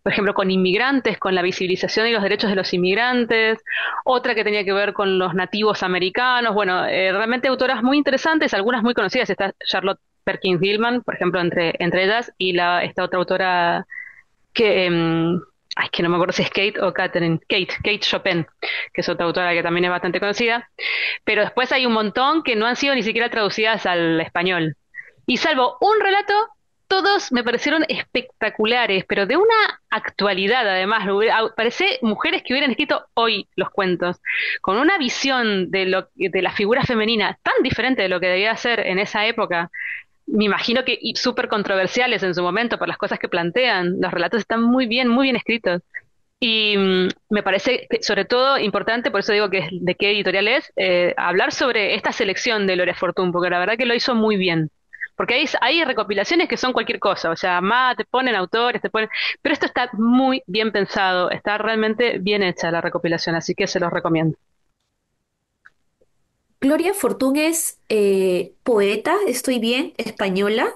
C: por ejemplo, con inmigrantes, con la visibilización y los derechos de los inmigrantes, otra que tenía que ver con los nativos americanos, bueno, realmente autoras muy interesantes, algunas muy conocidas, está Charlotte Perkins Gilman, por ejemplo, entre ellas, y esta otra autora que, ay, que no me acuerdo si es Kate o Catherine, Kate Chopin, que es otra autora que también es bastante conocida, pero después hay un montón que no han sido ni siquiera traducidas al español. Y salvo un relato, todos me parecieron espectaculares, pero de una actualidad además. Parece mujeres que hubieran escrito hoy los cuentos, con una visión de la figura femenina tan diferente de lo que debía ser en esa época. Me imagino que y súper controversiales en su momento por las cosas que plantean. Los relatos están muy bien escritos. Y me parece, sobre todo, importante, por eso digo que de qué editorial es, hablar sobre esta selección de Gloria Fortún, porque la verdad que lo hizo muy bien. Porque hay recopilaciones que son cualquier cosa, o sea, te ponen autores, te ponen... Pero esto está muy bien pensado, está realmente bien hecha la recopilación, así que se los recomiendo.
B: Gloria Fortún es poeta, estoy bien, española,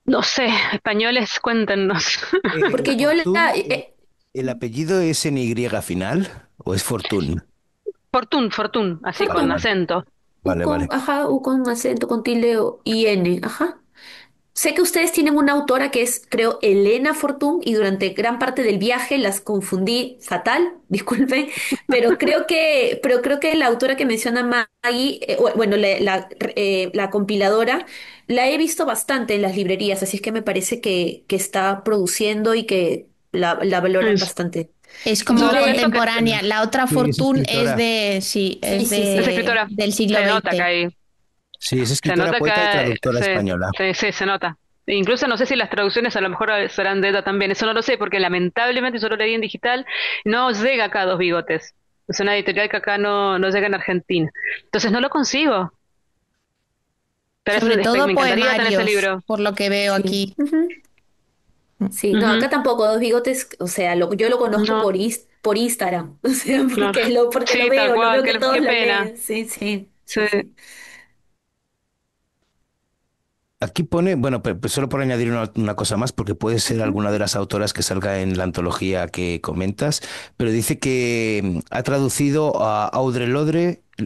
C: No sé, españoles, cuéntenos.
A: La
B: porque yo
A: Fortún, ¿el apellido es en Y final o es Fortún?
C: Fortún, así
A: Vale,
C: con
B: Fortún,
A: vale,
C: acento.
B: U
A: vale,
B: con,
A: vale.
B: ajá, U con acento, con tilde y N, ajá. Sé que ustedes tienen una autora que es, creo, Elena Fortún, y durante gran parte del viaje las confundí fatal, disculpen, pero creo que la autora que menciona Maggie, bueno, la compiladora, la he visto bastante en las librerías, así es que me parece que está produciendo y que la valoran
C: Es-
B: bastante.
D: Es
B: No
D: como
B: le...
C: Solamente que
D: contemporánea. La otra
A: Sí, es
D: Fortune es
A: escritora.
D: de, sí,
B: Sí,
D: es
B: sí, sí.
C: es
D: de,
C: escritora,
D: del siglo
C: se nota que
D: XX.
C: hay,
A: Sí, es
C: se
A: escritora,
C: nota
A: poeta y
C: que
A: traductora española.
C: se nota. E incluso no sé si las traducciones a lo mejor serán de ella también, eso no lo sé, porque lamentablemente yo lo leí en digital, no llega acá a Dos Bigotes. Es una editorial que acá no llega en Argentina. Entonces no lo consigo. Pero
D: Sobre todo
C: me encantaría tener ese
D: poemarios,
C: libro.
D: por lo que veo
B: Sí.
D: aquí.
B: Ujú. Sí, no,
C: Ujú.
B: acá tampoco, Dos Bigotes, o sea, yo lo conozco
C: No,
B: por Instagram, o sea,
C: no.
B: porque
C: Sí, tal
B: lo
C: cual,
B: veo que todos
C: qué
B: lo
C: pena.
B: leen, sí, sí,
C: Sí.
B: sí, sí.
A: Aquí pone, bueno, pues solo por añadir una cosa más, porque puede ser
B: Ujú.
A: alguna de las autoras que salga en la antología que comentas, pero dice que ha traducido a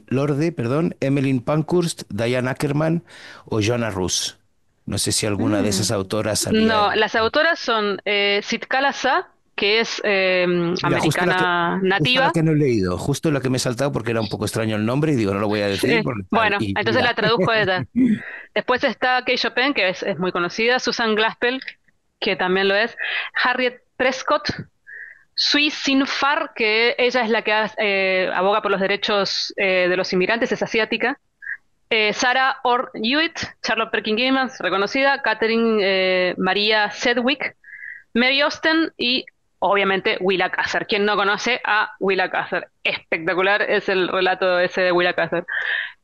A: Lorde, perdón, Emmeline Pankhurst, Diane Ackerman o Joanna Rus. No sé si alguna de esas
B: Mm.
A: autoras salía
C: No,
A: en...
C: las autoras son Sitkala Sa, que es
A: Mira,
C: americana
A: justo la
C: nativa.
A: que no he leído, justo la que me he saltado porque era un poco extraño el nombre y digo, no lo voy a decir
C: Sí.
A: porque tal.
C: Bueno,
A: Y
C: entonces
A: mira.
C: la traduzco ella. Después está Kay Chopin, que es muy conocida, Susan Glaspell, que también lo es, Harriet Prescott, Sui Sin Far, que ella es la que aboga por los derechos de los inmigrantes, es asiática. Sarah Orr Hewitt, Charlotte Perkins Gilman, reconocida, Catherine Maria Sedgwick, Mary Austen y obviamente Willa Cather. ¿Quién no conoce a Willa Cather? Espectacular es el relato ese de Willa Cather.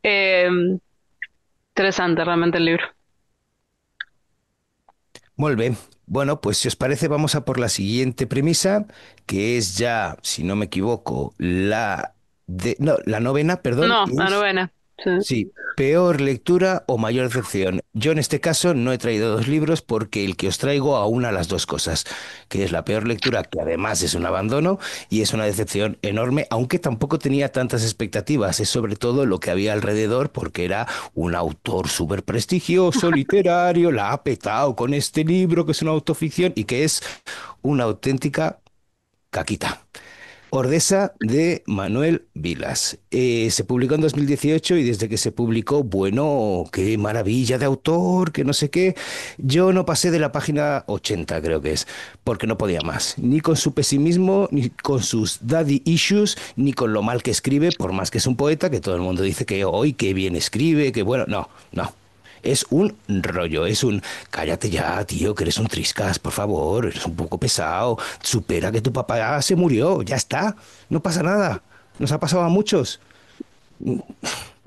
C: Eh, Interesante realmente el libro.
A: Muy bien. Bueno, pues si os parece, vamos a por la siguiente premisa, que es ya, si no me equivoco, no, la novena, perdón,
C: No, la
A: es,
C: novena. Sí.
A: sí, peor lectura o mayor decepción. Yo en este caso no he traído dos libros porque el que os traigo aúna las dos cosas, que es la peor lectura, que además es un abandono y es una decepción enorme, aunque tampoco tenía tantas expectativas. Es sobre todo lo que había alrededor, porque era un autor súper prestigioso, literario, la ha petado con este libro, que es una autoficción y que es una auténtica caquita. Ordesa de Manuel Vilas. Se publicó en 2018 y desde que se publicó, bueno, qué maravilla de autor, que no sé qué. Yo no pasé de la página 80, creo que es, porque no podía más. Ni con su pesimismo, ni con sus daddy issues, ni con lo mal que escribe, por más que es un poeta, que todo el mundo dice que hoy, qué bien escribe, que bueno, no, no. Es un rollo, es un cállate ya, tío, que eres un triscas, por favor, eres un poco pesado, supera que tu papá se murió, ya está, no pasa nada, nos ha pasado a muchos.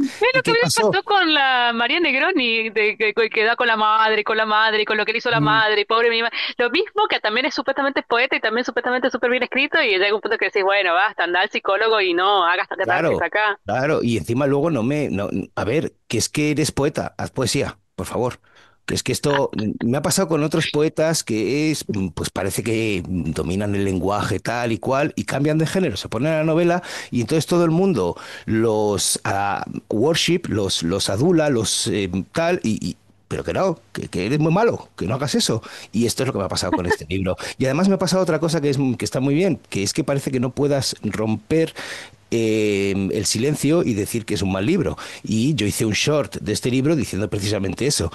C: Es
A: ¿Y
C: lo que
A: qué
C: me
A: pasó?
C: pasó con la María Negroni, que da con la madre, con la madre, y con lo que le hizo la
A: Mm,
C: madre, pobre mi madre. Lo mismo que también es supuestamente poeta y también supuestamente súper bien escrito, y llega un punto que decís, bueno, basta, anda al psicólogo y no hagas catarsis
A: claro,
C: acá.
A: claro. Y encima luego a ver, que es que eres poeta, haz poesía, por favor. Que es que esto me ha pasado con otros poetas que pues parece que dominan el lenguaje tal y cual y cambian de género, se ponen a la novela y entonces todo el mundo los worship, los adula, los tal pero que no, que eres muy malo, que no hagas eso. Y esto es lo que me ha pasado con este libro. Y además me ha pasado otra cosa que está muy bien, que es que parece que no puedas romper el silencio y decir que es un mal libro. Y yo hice un short de este libro diciendo precisamente eso.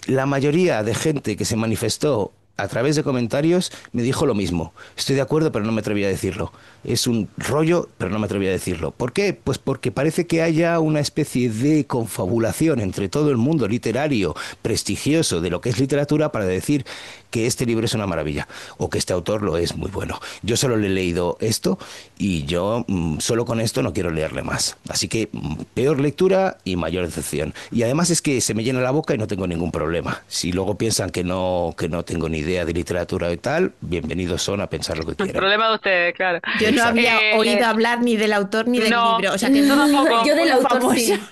A: La mayoría de gente que se manifestó a través de comentarios me dijo lo mismo. Estoy de acuerdo, pero no me atreví a decirlo. Es un rollo, pero no me atreví a decirlo. ¿Por qué? Pues porque parece que haya una especie de confabulación entre todo el mundo literario prestigioso de lo que es literatura para decir que este libro es una maravilla o que este autor lo es muy bueno. Yo solo le he leído esto y yo solo con esto no quiero leerle más. Así que peor lectura y mayor decepción. Y además es que se me llena la boca y no tengo ningún problema. Si luego piensan que no tengo ni idea de literatura y tal, bienvenidos son a pensar lo que
C: El
A: quieran.
C: problema de ustedes, claro.
D: Yo no
A: Exacto.
D: había oído
C: Eh,
D: hablar ni del autor ni del
C: no,
D: libro, o sea que
C: yo
B: Yo
C: tampoco.
B: del
D: muy
B: autor
D: famoso.
B: sí.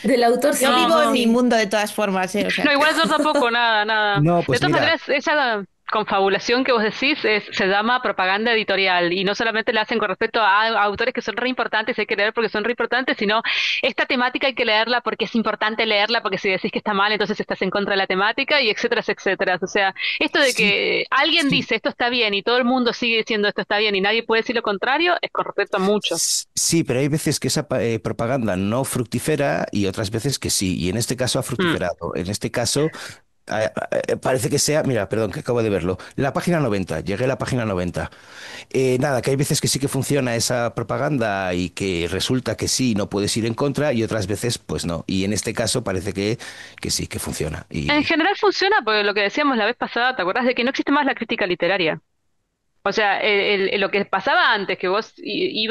B: Del autor
D: Yo
B: sí,
D: vivo en
C: No,
D: mi
B: sí.
D: mundo de todas formas, o sea
C: no,
D: que...
C: igual yo tampoco, nada, nada.
A: No,
C: De
A: pues
C: todas
A: mira,
C: maneras, esa confabulación que vos decís se llama propaganda editorial y no solamente la hacen con respecto a autores que son re importantes, hay que leer porque son re importantes, sino esta temática hay que leerla porque es importante leerla, porque si decís que está mal, entonces estás en contra de la temática y etcétera, etcétera. O sea, esto de
A: sí,
C: que alguien
A: sí.
C: dice esto está bien y todo el mundo sigue diciendo esto está bien y nadie puede decir lo contrario, es con respecto a muchos.
A: Sí, pero hay veces que esa propaganda no fructifera y otras veces que sí. Y en este caso ha
C: Mm.
A: fructiferado. En este caso parece que sea, mira, perdón, que acabo de verlo. La página 90, llegué a la página 90. Nada, que hay veces que sí que funciona esa propaganda y que resulta que sí, no puedes ir en contra y otras veces pues no. Y en este caso parece que sí, que funciona.
C: En
A: Y
C: general funciona porque lo que decíamos la vez pasada, ¿te acuerdas de que no existe más la crítica literaria? O sea, lo que pasaba antes, que vos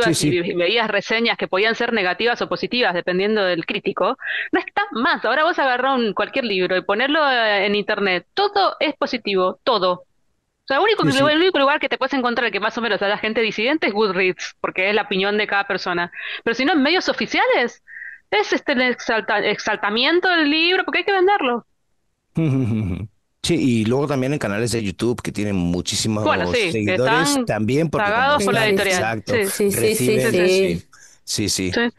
A: sí,
C: ibas y
A: sí.
C: veías reseñas que podían ser negativas o positivas dependiendo del crítico, no está más. Ahora vos agarrás cualquier libro y ponerlo en internet, todo es positivo, todo. O sea,
A: Sí, sí.
C: el único lugar que te puedes encontrar que más o menos haya gente disidente es Goodreads, porque es la opinión de cada persona. Pero si no, en medios oficiales, es el exaltamiento del libro, porque hay que venderlo.
A: Sí, y luego también en canales de YouTube que tienen
C: Bueno,
A: muchísimos
C: sí, que
A: seguidores,
C: están
A: también porque como
C: pagados por
B: Sí,
C: la
A: están,
B: sí, sí.
C: editorial.
A: exacto,
C: Sí,
B: Sí, sí, sí,
C: sí,
A: reciben,
C: sí.
A: sí,
B: sí.
A: sí, sí.
C: Sí.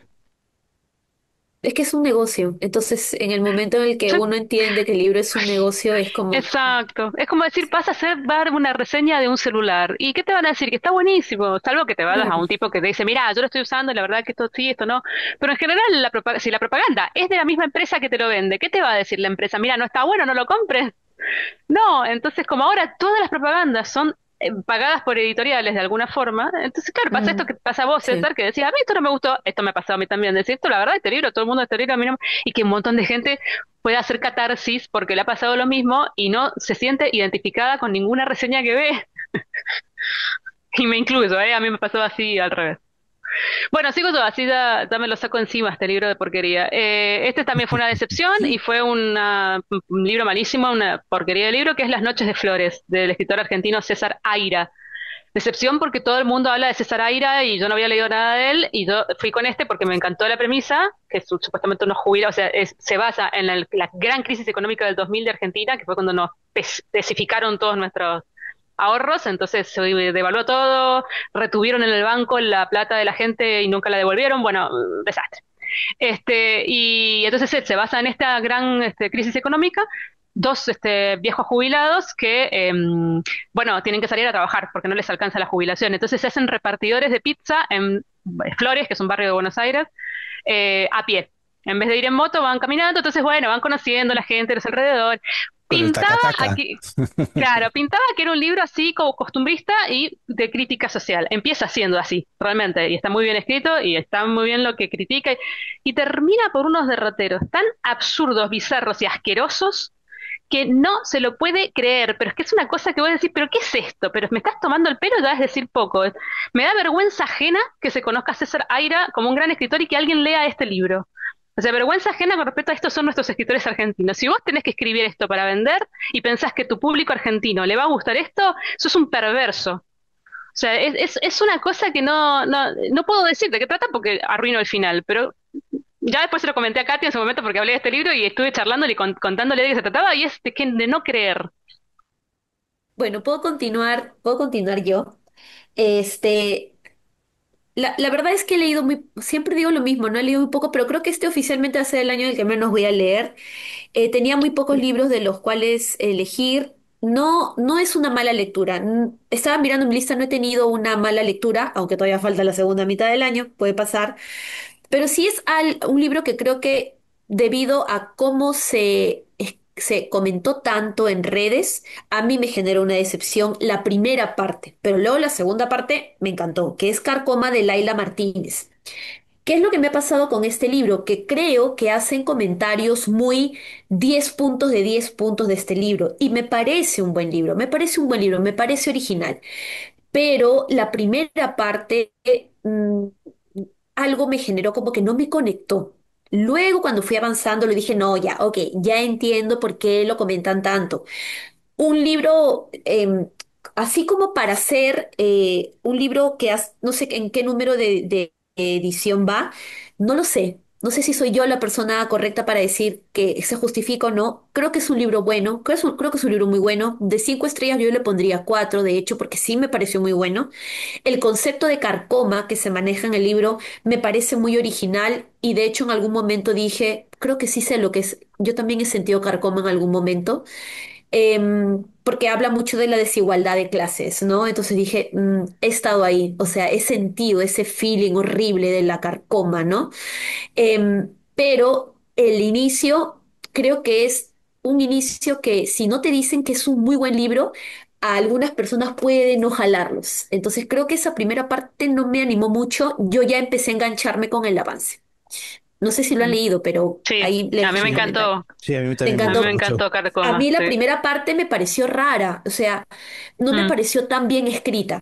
B: Es que es un negocio. Entonces, en el momento en el que
C: Sí.
B: uno entiende que el libro es un negocio, es como,
C: Exacto. Es como decir, vas a hacer dar una reseña de un celular. ¿Y qué te van a decir? Que está buenísimo. Salvo que te vayas a
B: claro.
C: un tipo que te dice, mira, yo lo estoy usando y la verdad que esto sí, esto no. Pero en general, si la propaganda es de la misma empresa que te lo vende, ¿qué te va a decir la empresa? Mira, no está bueno, no lo compres. No, entonces como ahora todas las propagandas son pagadas por editoriales de alguna forma, entonces claro, pasa esto
B: Mm,
C: que pasa a vos,
B: sí.
C: César, que decía, a mí esto no me gustó, esto me pasó a mí también, decir esto, la verdad, este libro, todo el mundo este libro, a mí no, y que un montón de gente puede hacer catarsis porque le ha pasado lo mismo y no se siente identificada con ninguna reseña que ve, y me incluyo, a mí me pasó así al revés. Bueno, sigo yo, así ya me lo saco encima este libro de porquería. Este también fue una decepción y fue un libro malísimo, una porquería de libro, que es Las noches de flores, del escritor argentino César Aira. Decepción porque todo el mundo habla de César Aira y yo no había leído nada de él y yo fui con este porque me encantó la premisa, que es supuestamente unos jubilados, o sea, se basa en la gran crisis económica del 2000 de Argentina, que fue cuando nos especificaron todos nuestros ahorros, entonces se devaluó todo, retuvieron en el banco la plata de la gente y nunca la devolvieron, bueno, desastre. Y entonces él se basa en esta gran crisis económica, dos viejos jubilados que, bueno, tienen que salir a trabajar porque no les alcanza la jubilación, entonces se hacen repartidores de pizza en Flores, que es un barrio de Buenos Aires, a pie. En vez de ir en moto, van caminando, entonces, bueno, van conociendo a la gente de los alrededores.
A: Con el
C: Pintaba
A: taca-taca.
C: aquí, claro, pintaba que era un libro así como costumbrista y de crítica social. Empieza siendo así, realmente, y está muy bien escrito y está muy bien lo que critica y termina por unos derroteros tan absurdos, bizarros y asquerosos que no se lo puede creer, pero es que es una cosa que voy a decir, pero ¿qué es esto? Pero me estás tomando el pelo, ya es decir poco. Me da vergüenza ajena que se conozca a César Aira como un gran escritor y que alguien lea este libro. O sea, vergüenza ajena con respecto a esto son nuestros escritores argentinos. Si vos tenés que escribir esto para vender y pensás que tu público argentino le va a gustar esto, sos un perverso. O sea, es una cosa que no puedo decir de qué trata porque arruino el final, pero ya después se lo comenté a Katy en su momento porque hablé de este libro y estuve charlándole y contándole de qué se trataba y es de no creer.
B: Bueno, puedo continuar yo. Este, la verdad es que he leído siempre digo lo mismo, no he leído muy poco, pero creo que este oficialmente va a ser el año en el que menos voy a leer. Tenía muy pocos libros de los cuales elegir. No, no es una mala lectura. Estaba mirando mi lista, no he tenido una mala lectura, aunque todavía falta la segunda mitad del año, puede pasar. Pero sí es un libro que creo que debido a cómo se comentó tanto en redes, a mí me generó una decepción la primera parte, pero luego la segunda parte me encantó, que es Carcoma de Laila Martínez. ¿Qué es lo que me ha pasado con este libro? Que creo que hacen comentarios muy 10 puntos de 10 puntos de este libro y me parece un buen libro, me parece un buen libro, me parece original, pero la primera parte algo me generó como que no me conectó. Luego cuando fui avanzando le dije, no, ya, ok, ya entiendo por qué lo comentan tanto. Un libro, así como para ser un libro que no sé en qué número de edición va, no lo sé. No sé si soy yo la persona correcta para decir que se justifica o no. Creo que es un libro bueno, creo que es un libro muy bueno. De 5 estrellas yo le pondría 4, de hecho, porque sí me pareció muy bueno. El concepto de carcoma que se maneja en el libro me parece muy original y de hecho en algún momento dije, creo que sí sé lo que es. Yo también he sentido carcoma en algún momento porque habla mucho de la desigualdad de clases, ¿no? Entonces dije, he estado ahí, o sea, he sentido ese feeling horrible de la carcoma, ¿no? Pero el inicio creo que es un inicio que si no te dicen que es un muy buen libro, a algunas personas puede no jalarlos. Entonces creo que esa primera parte no me animó mucho, yo ya empecé a engancharme con el avance. No sé si lo han
C: Mm.
B: leído, pero
C: Sí,
B: ahí le
C: a mí
B: dejo
C: me
B: mi
A: Sí,
B: comentario.
C: encantó.
A: sí, a mí
B: ¿Te
A: también me
C: A mí
A: gustó
C: me
B: encantó?
A: mucho.
C: encantó
B: A
C: Carcoma,
B: mí la
C: sí.
B: primera parte me pareció rara, o sea, no me
C: Mm.
B: pareció tan bien escrita,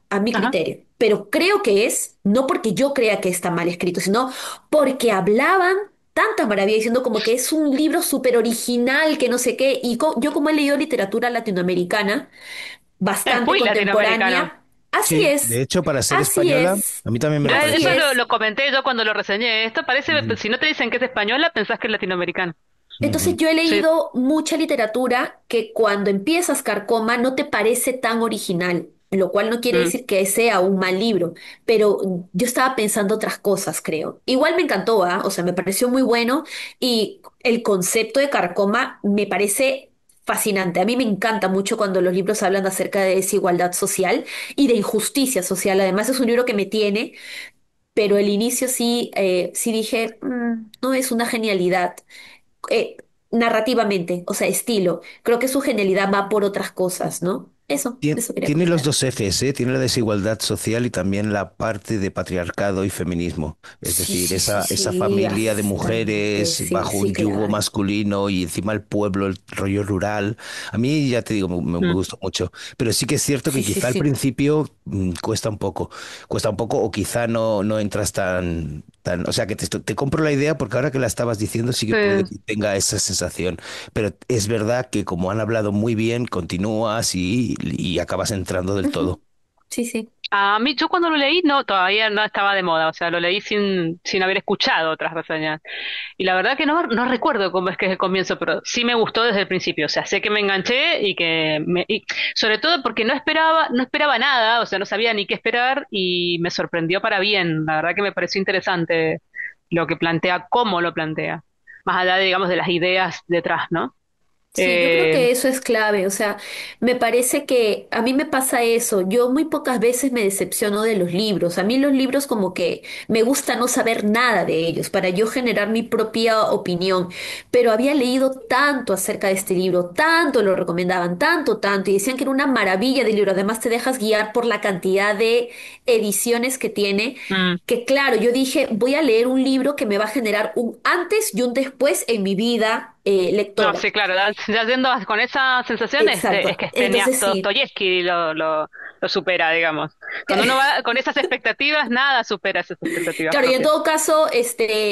B: a mi
C: Ajá.
B: criterio, pero creo que es, no porque yo crea que está mal escrito, sino porque hablaban tantas maravillas diciendo como que es un libro súper original, que no sé qué, y yo como he leído literatura latinoamericana,
C: Es
B: bastante
C: muy latinoamericano.
B: contemporánea,
A: Sí, de hecho, para ser
B: así
A: española,
B: es,
A: a mí también me lo
B: así
C: Eso
A: pareció.
B: es.
C: lo comenté yo cuando lo reseñé. Esto parece,
A: Ujú,
C: si no te dicen que es española, pensás que es latinoamericano.
B: Entonces
A: ujú.
B: yo he
C: Sí.
B: leído mucha literatura que cuando empiezas Carcoma no te parece tan original, lo cual no quiere
C: Mm.
B: decir que sea un mal libro, pero yo estaba pensando otras cosas, creo. Igual me encantó, ¿ah? O sea, me pareció muy bueno y el concepto de Carcoma me parece fascinante. A mí me encanta mucho cuando los libros hablan acerca de desigualdad social y de injusticia social. Además es un libro que me tiene, pero el inicio sí, sí dije, no es una genialidad eh, narrativamente, o sea, estilo. Creo que su genialidad va por otras cosas, ¿no? Eso quería
A: Tiene los
B: comentar.
A: dos Fs, ¿eh? Tiene la desigualdad social y también la parte de patriarcado y feminismo. Es
B: Sí,
A: decir,
B: sí, sí,
A: esa
B: sí,
A: familia de
B: bastante,
A: mujeres
B: sí,
A: bajo
B: sí,
A: un yugo
B: claro.
A: masculino y encima el pueblo, el rollo rural. A mí, ya te digo, me
C: Mm.
A: gustó mucho. Pero sí que es cierto que
B: Sí, sí,
A: quizá al
B: sí.
A: principio cuesta un poco o quizá no entras o sea, que te compro la idea porque ahora que la estabas diciendo sí que puede
C: Sí.
A: que tenga esa sensación. Pero es verdad que como han hablado muy bien, continúas y acabas entrando del
B: Ujú.
A: todo.
B: Sí, sí.
C: A mí, yo cuando lo leí, no, todavía no estaba de moda, o sea, lo leí sin haber escuchado otras reseñas. Y la verdad que no recuerdo cómo es que es el comienzo, pero sí me gustó desde el principio, o sea, sé que me enganché y sobre todo porque no esperaba nada, o sea, no sabía ni qué esperar y me sorprendió para bien. La verdad que me pareció interesante lo que plantea, cómo lo plantea, más allá de, digamos, de las ideas detrás, ¿no?
B: Sí, yo creo
C: Eh,
B: que eso es clave, o sea, me parece que a mí me pasa eso, yo muy pocas veces me decepciono de los libros, a mí los libros como que me gusta no saber nada de ellos para yo generar mi propia opinión, pero había leído tanto acerca de este libro, tanto lo recomendaban, tanto, tanto, y decían que era una maravilla de libro, además te dejas guiar por la cantidad de ediciones que tiene,
C: mm,
B: que claro, yo dije, voy a leer un libro que me va a generar un antes y un después en mi vida
C: No,
B: lectora.
C: sí, claro, ya yendo con esa sensación es
B: Exacto.
C: que
B: Entonces sí.
C: Dostoyevsky lo supera, digamos. Cuando uno va con esas expectativas, nada supera esas expectativas
B: Claro, y en
C: propias.
B: todo caso,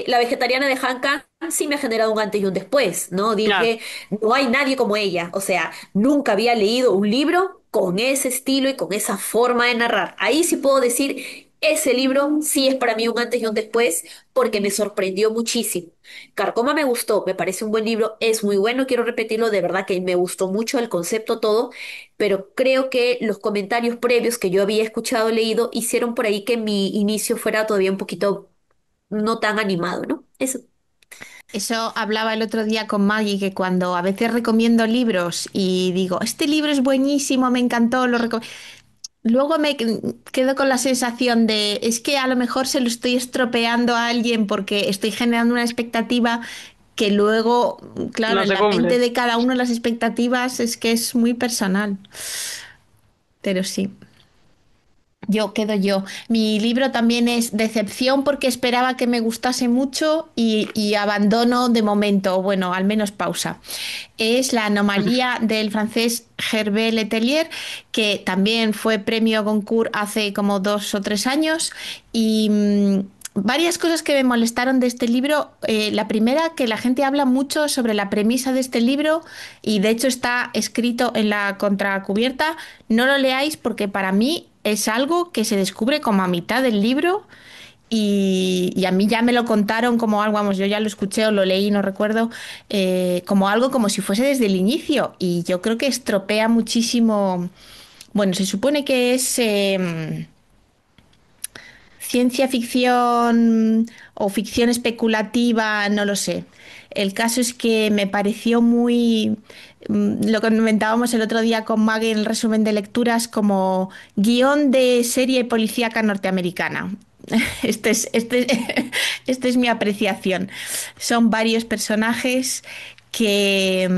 B: la vegetariana de Han Kang sí me ha generado un antes y un después, ¿no?
C: Claro,
B: Dije, no hay nadie como ella. O sea, nunca había leído un libro con ese estilo y con esa forma de narrar. Ahí sí puedo decir, ese libro sí es para mí un antes y un después porque me sorprendió muchísimo. Carcoma me gustó, me parece un buen libro, es muy bueno, quiero repetirlo, de verdad que me gustó mucho el concepto todo, pero creo que los comentarios previos que yo había escuchado, leído, hicieron por ahí que mi inicio fuera todavía un poquito no tan animado, ¿no? Eso.
D: Eso hablaba el otro día con Maggie, que cuando a veces recomiendo libros y digo, este libro es buenísimo, me encantó, luego quedo con la sensación de, es que a lo mejor se lo estoy estropeando a alguien porque estoy generando una expectativa que luego, claro,
C: no
D: en
C: se
D: la mente
C: cumple.
D: de cada uno las expectativas es que es muy personal. Pero sí. Yo quedo yo. Mi libro también es Decepción porque esperaba que me gustase mucho y abandono de momento, bueno, al menos pausa. Es La anomalía del francés Hervé Letelier, que también fue premio Goncourt hace como 2 o 3 años. Y varias cosas que me molestaron de este libro. La primera, que la gente habla mucho sobre la premisa de este libro y de hecho está escrito en la contracubierta. No lo leáis porque para mí es algo que se descubre como a mitad del libro y a mí ya me lo contaron como algo, vamos, yo ya lo escuché o lo leí, no recuerdo, como algo como si fuese desde el inicio y yo creo que estropea muchísimo. Bueno, se supone que es ciencia ficción o ficción especulativa, no lo sé. El caso es que me pareció muy, lo comentábamos el otro día con Maggie en el resumen de lecturas, como guión de serie policíaca norteamericana. Este es mi apreciación. Son varios personajes que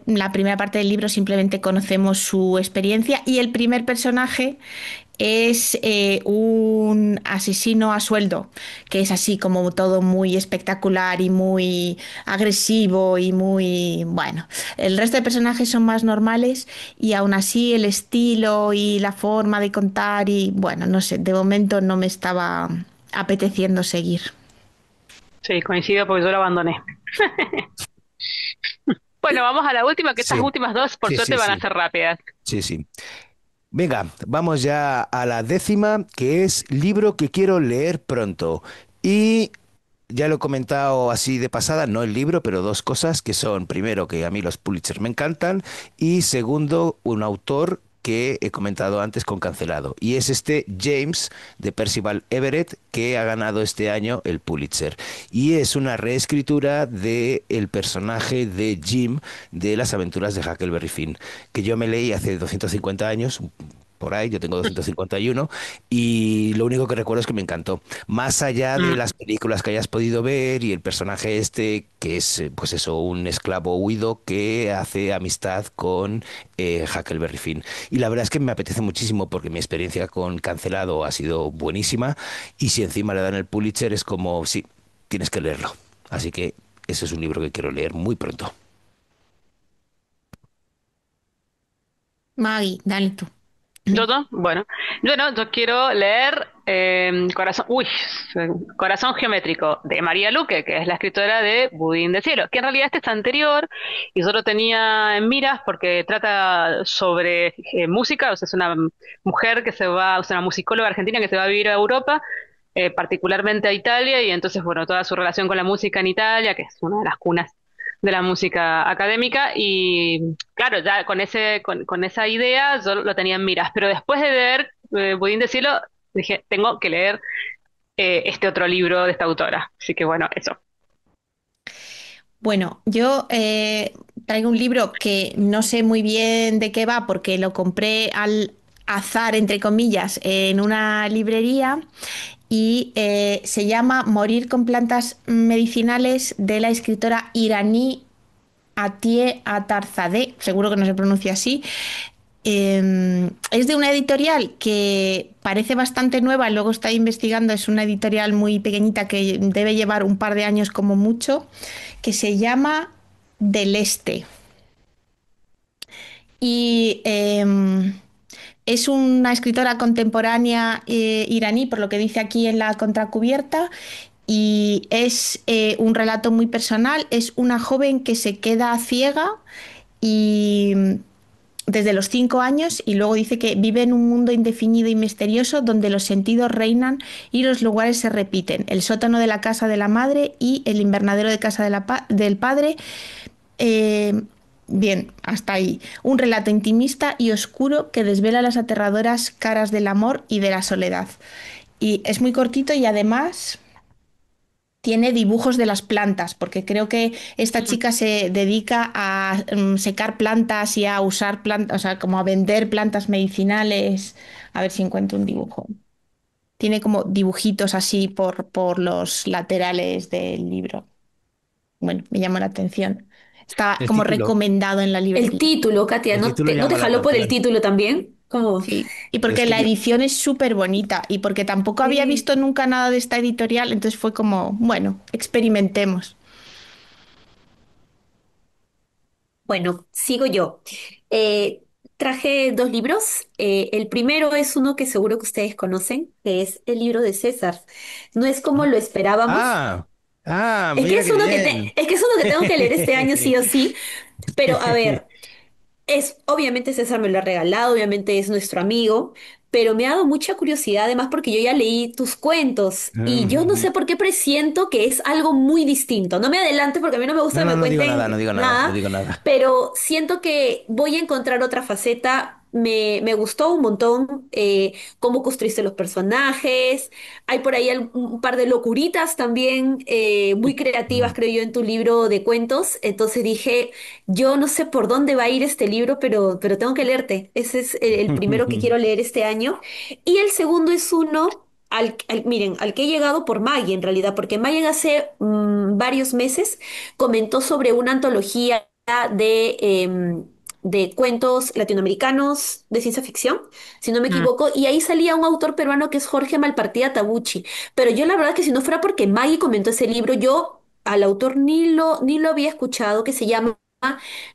D: la primera parte del libro simplemente conocemos su experiencia y el primer personaje es un asesino a sueldo, que es así como todo muy espectacular y muy agresivo y muy... Bueno, el resto de personajes son más normales y aún así el estilo y la forma de contar y bueno, no sé, de momento no me estaba apeteciendo seguir.
C: Sí, coincido porque yo lo abandoné. Bueno, vamos a la última, que estas
A: Sí,
C: últimas dos, por
A: sí,
C: suerte,
A: sí,
C: van a
A: sí,
C: ser rápidas.
A: sí, sí. Venga, vamos ya a la décima, que es libro que quiero leer pronto. Y ya lo he comentado así de pasada, no el libro, pero dos cosas que son, primero, que a mí los Pulitzer me encantan, y segundo, un autor que he comentado antes con Cancelado. Y es este James de Percival Everett, que ha ganado este año el Pulitzer. Y es una reescritura de el personaje de Jim de las aventuras de Huckleberry Finn, que yo me leí hace 250 años, por ahí, yo tengo 251, y lo único que recuerdo es que me encantó. Más allá de
C: Mm,
A: las películas que hayas podido ver y el personaje este, que es, pues eso, un esclavo huido que hace amistad con Huckleberry Finn. Y la verdad es que me apetece muchísimo porque mi experiencia con Cancelado ha sido buenísima, y si encima le dan el Pulitzer es como, sí, tienes que leerlo. Así que ese es un libro que quiero leer muy pronto.
D: Maggie, dale tú.
C: ¿Yo no? Bueno, yo quiero leer Corazón Geométrico de María Luque, que es la escritora de Budín de Cielo, que en realidad este es anterior y yo lo tenía en miras porque trata sobre música, o sea, es una mujer que se va, es una musicóloga argentina que se va a vivir a Europa, particularmente a Italia, y entonces, bueno, toda su relación con la música en Italia, que es una de las cunas de la música académica, y claro, ya con esa idea yo lo tenía en miras, pero después de leer Budín de Cielo, dije, tengo que leer este otro libro de esta autora. Así que bueno, eso.
D: Bueno, yo traigo un libro que no sé muy bien de qué va porque lo compré al azar, entre comillas, en una librería y se llama Morir con plantas medicinales de la escritora iraní Atié Atarzadeh, seguro que no se pronuncia así. Es de una editorial que parece bastante nueva, luego está investigando, es una editorial muy pequeñita que debe llevar un par de años como mucho, que se llama Del Este. Y es una escritora contemporánea iraní, por lo que dice aquí en la contracubierta, y es un relato muy personal. Es una joven que se queda ciega y desde los 5 años y luego dice que vive en un mundo indefinido y misterioso donde los sentidos reinan y los lugares se repiten. El sótano de la casa de la madre y el invernadero de casa de del padre. Eh, Bien, hasta ahí. Un relato intimista y oscuro que desvela las aterradoras caras del amor y de la soledad. Y es muy cortito y además tiene dibujos de las plantas, porque creo que esta
C: Mm.
D: chica se dedica a secar plantas y a usar plantas, o sea, como a vender plantas medicinales. A ver si encuentro un dibujo. Tiene como dibujitos así por los laterales del libro. Bueno, me llamó la atención. Está
A: El
D: como
A: título,
D: recomendado en la
B: El
D: librería.
B: título, Katia,
A: el título
B: ¿no te
A: llama la
B: jaló por el
A: atención.
B: título también? Como,
D: Sí, y
A: Es
D: porque
A: que
D: la
A: yo,
D: edición es súper bonita y porque tampoco había
B: sí.
D: visto nunca nada de esta editorial, entonces fue como, bueno, experimentemos.
B: Bueno, sigo yo. Eh, Traje dos libros. El primero es uno que seguro que ustedes conocen, que es el libro de César. No es como lo esperábamos.
A: ah, ah,
B: Es que
A: mira
B: es
A: qué
B: uno
A: bien.
B: es que es uno que tengo que leer este año sí o sí. Pero a ver. Obviamente César me lo ha regalado, obviamente es nuestro amigo, pero me ha dado mucha curiosidad además porque yo ya leí tus cuentos y yo no sé por qué presiento que es algo muy distinto. No me adelante porque a mí no me gusta
A: No,
B: que
A: no,
B: me
A: no digo nada, no
B: cuenten
A: digo nada, no
B: nada,
A: digo nada.
B: pero siento que voy a encontrar otra faceta. Me gustó un montón cómo construiste los personajes. Hay por ahí un par de locuritas también muy creativas,
A: Mm.
B: creo yo, en tu libro de cuentos. Entonces dije... Yo no sé por dónde va a ir este libro, pero tengo que leerte. Ese es el primero que quiero leer este año. Y el segundo es uno miren, al que he llegado por Maggie en realidad, porque Maggie hace varios meses comentó sobre una antología de, de cuentos latinoamericanos de ciencia ficción, si no me
C: Mm.
B: equivoco, y ahí salía un autor peruano que es Jorge Malpartida Tabucci. Pero yo la verdad que si no fuera porque Maggie comentó ese libro, yo al autor ni lo había escuchado, que se llama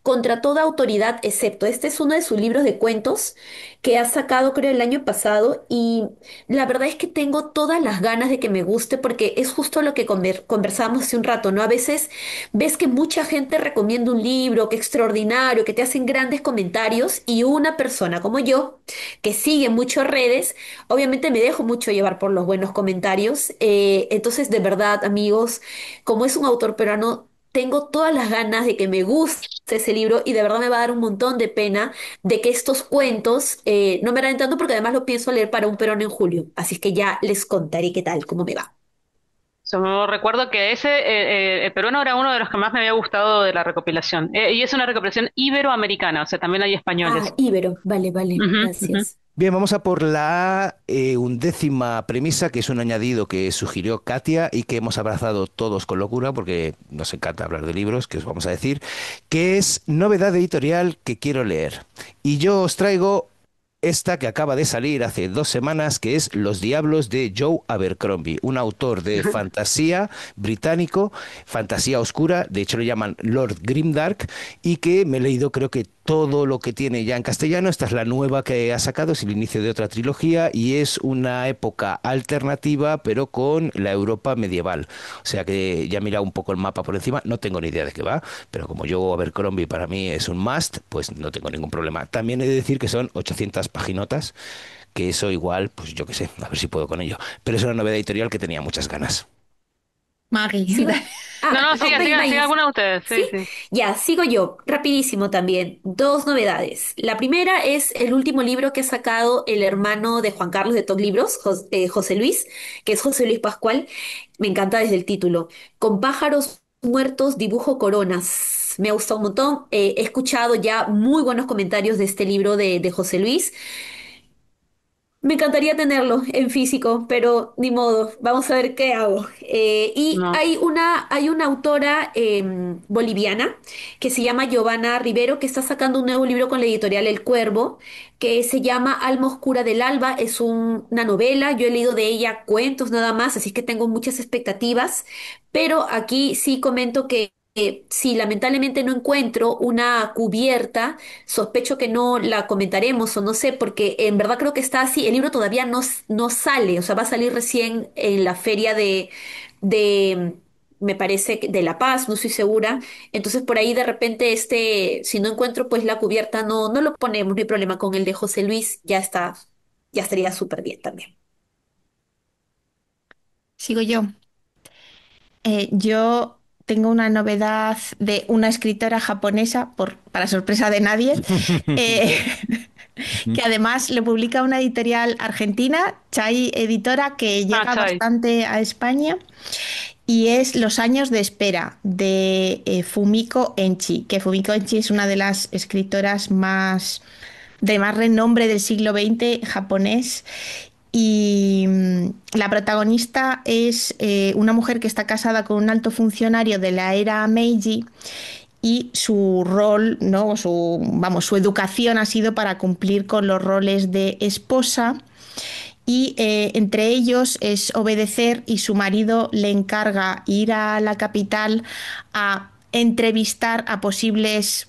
B: Contra toda autoridad excepto. Este es uno de sus libros de cuentos que ha sacado creo el año pasado y la verdad es que tengo todas las ganas de que me guste porque es justo lo que conversábamos hace un rato, ¿no? A veces ves que mucha gente recomienda un libro, que extraordinario, que te hacen grandes comentarios y una persona como yo, que sigue muchas redes, obviamente me dejo mucho llevar por los buenos comentarios. Entonces, de verdad, amigos, como es un autor peruano, tengo todas las ganas de que me guste ese libro y de verdad me va a dar un montón de pena de que estos cuentos no me agraden tanto porque además lo pienso leer para un Perón en julio. Así es que ya les contaré qué tal, cómo me va.
C: Yo recuerdo que ese, el peruano era uno de los que más me había gustado de la recopilación. Y es una recopilación iberoamericana, o sea, también hay
B: Ah,
C: españoles.
B: Ibero, vale, vale,
C: Ujú, ujú.
B: gracias.
A: Bien, vamos a por la undécima premisa, que es un añadido que sugirió Katia y que hemos abrazado todos con locura, porque nos encanta hablar de libros, que os vamos a decir, que es novedad editorial que quiero leer. Y yo os traigo esta que acaba de salir hace 2 semanas, que es Los Diablos de Joe Abercrombie, un autor de fantasía británico, fantasía oscura, de hecho lo llaman Lord Grimdark, y que me he leído creo que todo lo que tiene ya en castellano. Esta es la nueva que ha sacado, es el inicio de otra trilogía y es una época alternativa, pero con la Europa medieval. O sea que ya he mirado un poco el mapa por encima, no tengo ni idea de qué va, pero como yo Abercrombie para mí es un must, pues no tengo ningún problema. También he de decir que son 800 paginotas, que eso igual, pues yo qué sé, a ver si puedo con ello. Pero es una novedad editorial que tenía muchas ganas.
D: Maggie.
B: Sigo.
C: No,
B: Ah,
C: no,
B: oh,
C: siga
B: Mayes.
C: alguno de ustedes,
B: Sí,
C: sí, sí.
B: ya, sigo yo, rapidísimo también. Dos novedades. La primera es el último libro que ha sacado el hermano de Juan Carlos de Top Libros, José Luis, que es José Luis Pascual. Me encanta desde el título. Con pájaros muertos dibujo coronas. Me ha gustado un montón. He escuchado ya muy buenos comentarios de este libro de José Luis. Me encantaría tenerlo en físico, pero ni modo, vamos a ver qué hago. Y
C: No.
B: hay una autora boliviana que se llama Giovanna Rivero, que está sacando un nuevo libro con la editorial El Cuervo, que se llama Alma Oscura del Alba. Es una novela, yo he leído de ella cuentos nada más, así que tengo muchas expectativas, pero aquí sí comento que si lamentablemente no encuentro una cubierta, sospecho que no la comentaremos o no sé, porque en verdad creo que está así. El libro todavía no sale, o sea, va a salir recién en la feria de, me parece, de La Paz, no estoy segura. Entonces por ahí de repente si no encuentro pues la cubierta, no lo ponemos, no hay problema. Con el de José Luis ya está, ya estaría súper bien también.
D: Sigo yo. Yo tengo una novedad de una escritora japonesa, para sorpresa de nadie, eh, que además le publica una editorial argentina, Chai Editora, que
C: Ah,
D: llega
C: Chai.
D: bastante a España, y es Los años de espera de Fumiko Enchi, que Fumiko Enchi es una de las escritoras de más renombre del siglo XX japonés. Y la protagonista es una mujer que está casada con un alto funcionario de la era Meiji y su rol, ¿no? Su educación ha sido para cumplir con los roles de esposa y entre ellos es obedecer y su marido le encarga ir a la capital a entrevistar a posibles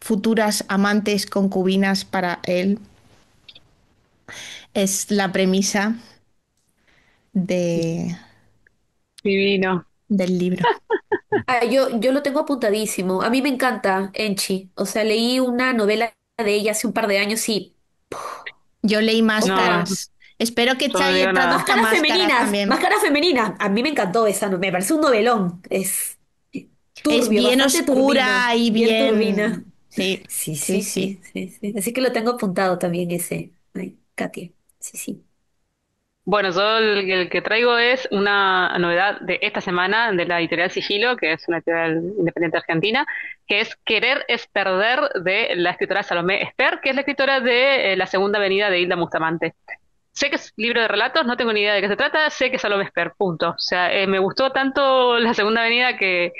D: futuras amantes concubinas para él. Es la premisa de,
C: Divino.
D: del libro.
B: Ah, yo lo tengo apuntadísimo. A mí me encanta Enchi. O sea, leí una novela de ella hace un par de años y
D: Yo leí
C: No,
D: Máscaras. Espero que
C: yo no
D: Chaye
C: digo nada.
D: traduzca
B: Máscaras
D: Máscaras
B: femeninas,
D: también.
B: máscaras femeninas. A mí me encantó esa, me parece un novelón. Es
D: Es
B: turbio,
D: bien
B: bastante turbino,
D: oscura y
B: bien turbina.
D: bien... Sí,
B: Sí,
D: sí,
B: sí,
D: sí.
B: sí, sí, sí. Así que lo tengo apuntado también ese. Ay, Katia. Sí, sí.
C: Bueno, yo el que traigo es una novedad de esta semana de la editorial Sigilo, que es una editorial independiente argentina, que es Querer es perder de la escritora Salomé Esper, que es la escritora de La Segunda Avenida de Hilda Bustamante. Sé que es libro de relatos, no tengo ni idea de qué se trata, sé que es Salomé Esper, punto. O sea, me gustó tanto La Segunda Avenida que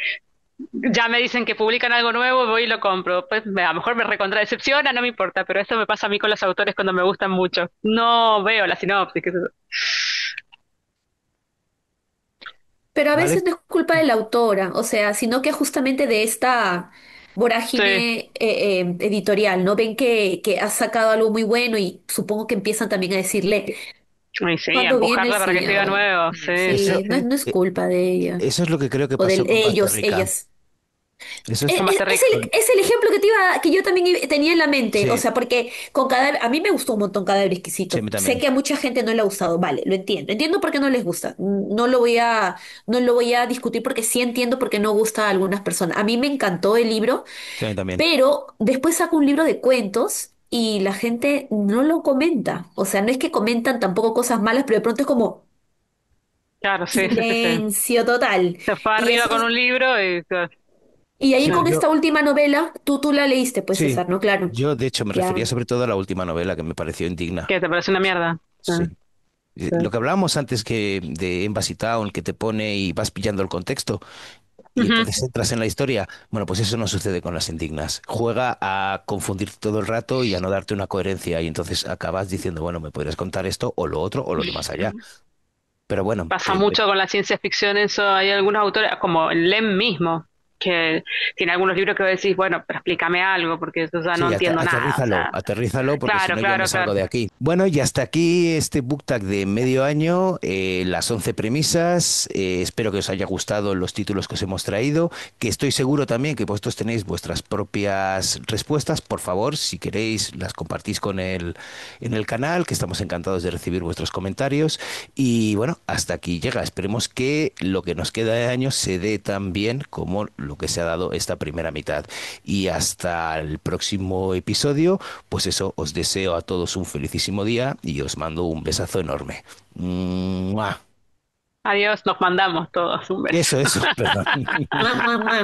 C: ya me dicen que publican algo nuevo, voy y lo compro. Pues a lo mejor me recontra decepciona, no me importa, pero esto me pasa a mí con los autores cuando me gustan mucho. No veo la sinopsis, qué sé yo.
B: Pero a
A: ¿Vale?
B: veces no es culpa de la autora, o sea, sino que justamente de esta
C: Sí,
B: vorágine editorial, ¿no? Ven que has sacado algo muy bueno y supongo que empiezan también a decirle,
C: y sí, a
B: ¿cuándo viene el
C: empujarla para que escriba
B: siguiente?
C: nuevo. Sí, sí,
B: Sí,
A: Eso,
C: sí.
B: no es
A: eh,
B: culpa de ella
A: eso es lo que creo que
B: o de
A: pasó con Costa
B: ellos,
A: Rica.
B: ellas.
A: Eso es,
C: Con Master
B: Es
C: Rick.
B: el ejemplo que yo también tenía en la mente, o
A: sí,
B: sea, porque con Cadáver, a mí me gustó un montón Cadáver
A: sí, a
B: Exquisito.
A: mí
B: Sé
A: también.
B: que a mucha gente no le ha gustado, vale, lo entiendo. Entiendo por qué no les gusta. No lo voy a discutir porque sí entiendo por qué no gusta a algunas personas. A mí me encantó el libro,
A: Sí, a mí también.
B: pero después saco un libro de cuentos y la gente no lo comenta. O sea, no es que comentan tampoco cosas malas, pero de pronto es como
C: Claro, sí, sí, sí, sí.
B: silencio total.
C: Se fue
B: Y
C: arriba
B: eso.
C: con un libro y claro,
B: Y ahí
A: Sí,
B: con
C: no.
B: esta
A: yo,
B: última novela, tú la leíste, pues
A: sí,
B: César, ¿no? Claro.
A: yo de hecho me refería
B: Ya.
A: sobre todo a la última novela que me pareció indigna.
C: ¿Qué te parece una mierda?
A: Sí.
C: Sí.
A: Lo que hablábamos antes que de Embassy Town, que te pone y vas pillando el contexto y
C: Ujú.
A: entonces entras en la historia. Bueno, pues eso no sucede con las indignas. Juega a confundirte todo el rato y a no darte una coherencia y entonces acabas diciendo, bueno, me podrías contar esto o lo otro o lo de más allá. Pero bueno,
C: Pasa mucho con la ciencia ficción eso. Hay algunos autores, como Lem mismo, que tiene algunos libros que vos decís, bueno, pero explícame algo, porque yo ya no
A: sí,
C: entiendo nada. O
A: aterrízalo,
C: sea,
A: aterrízalo porque si
C: claro,
A: no yo me
C: claro,
A: salgo
C: claro.
A: de aquí. Bueno, y hasta aquí este book tag de medio año, las 11 premisas. Espero que os haya gustado los títulos que os hemos traído, que estoy seguro también que vosotros tenéis vuestras propias respuestas. Por favor, si queréis, las compartís en el canal, que estamos encantados de recibir vuestros comentarios. Y bueno, hasta aquí llega. Esperemos que lo que nos queda de año se dé tan bien como lo que se ha dado esta primera mitad. Y hasta el próximo episodio, pues eso, os deseo a todos un felicísimo día y os mando un besazo enorme. ¡Mua!
C: Adiós, nos mandamos todos un beso.
A: Eso, perdón.
B: Mua, mua, mua.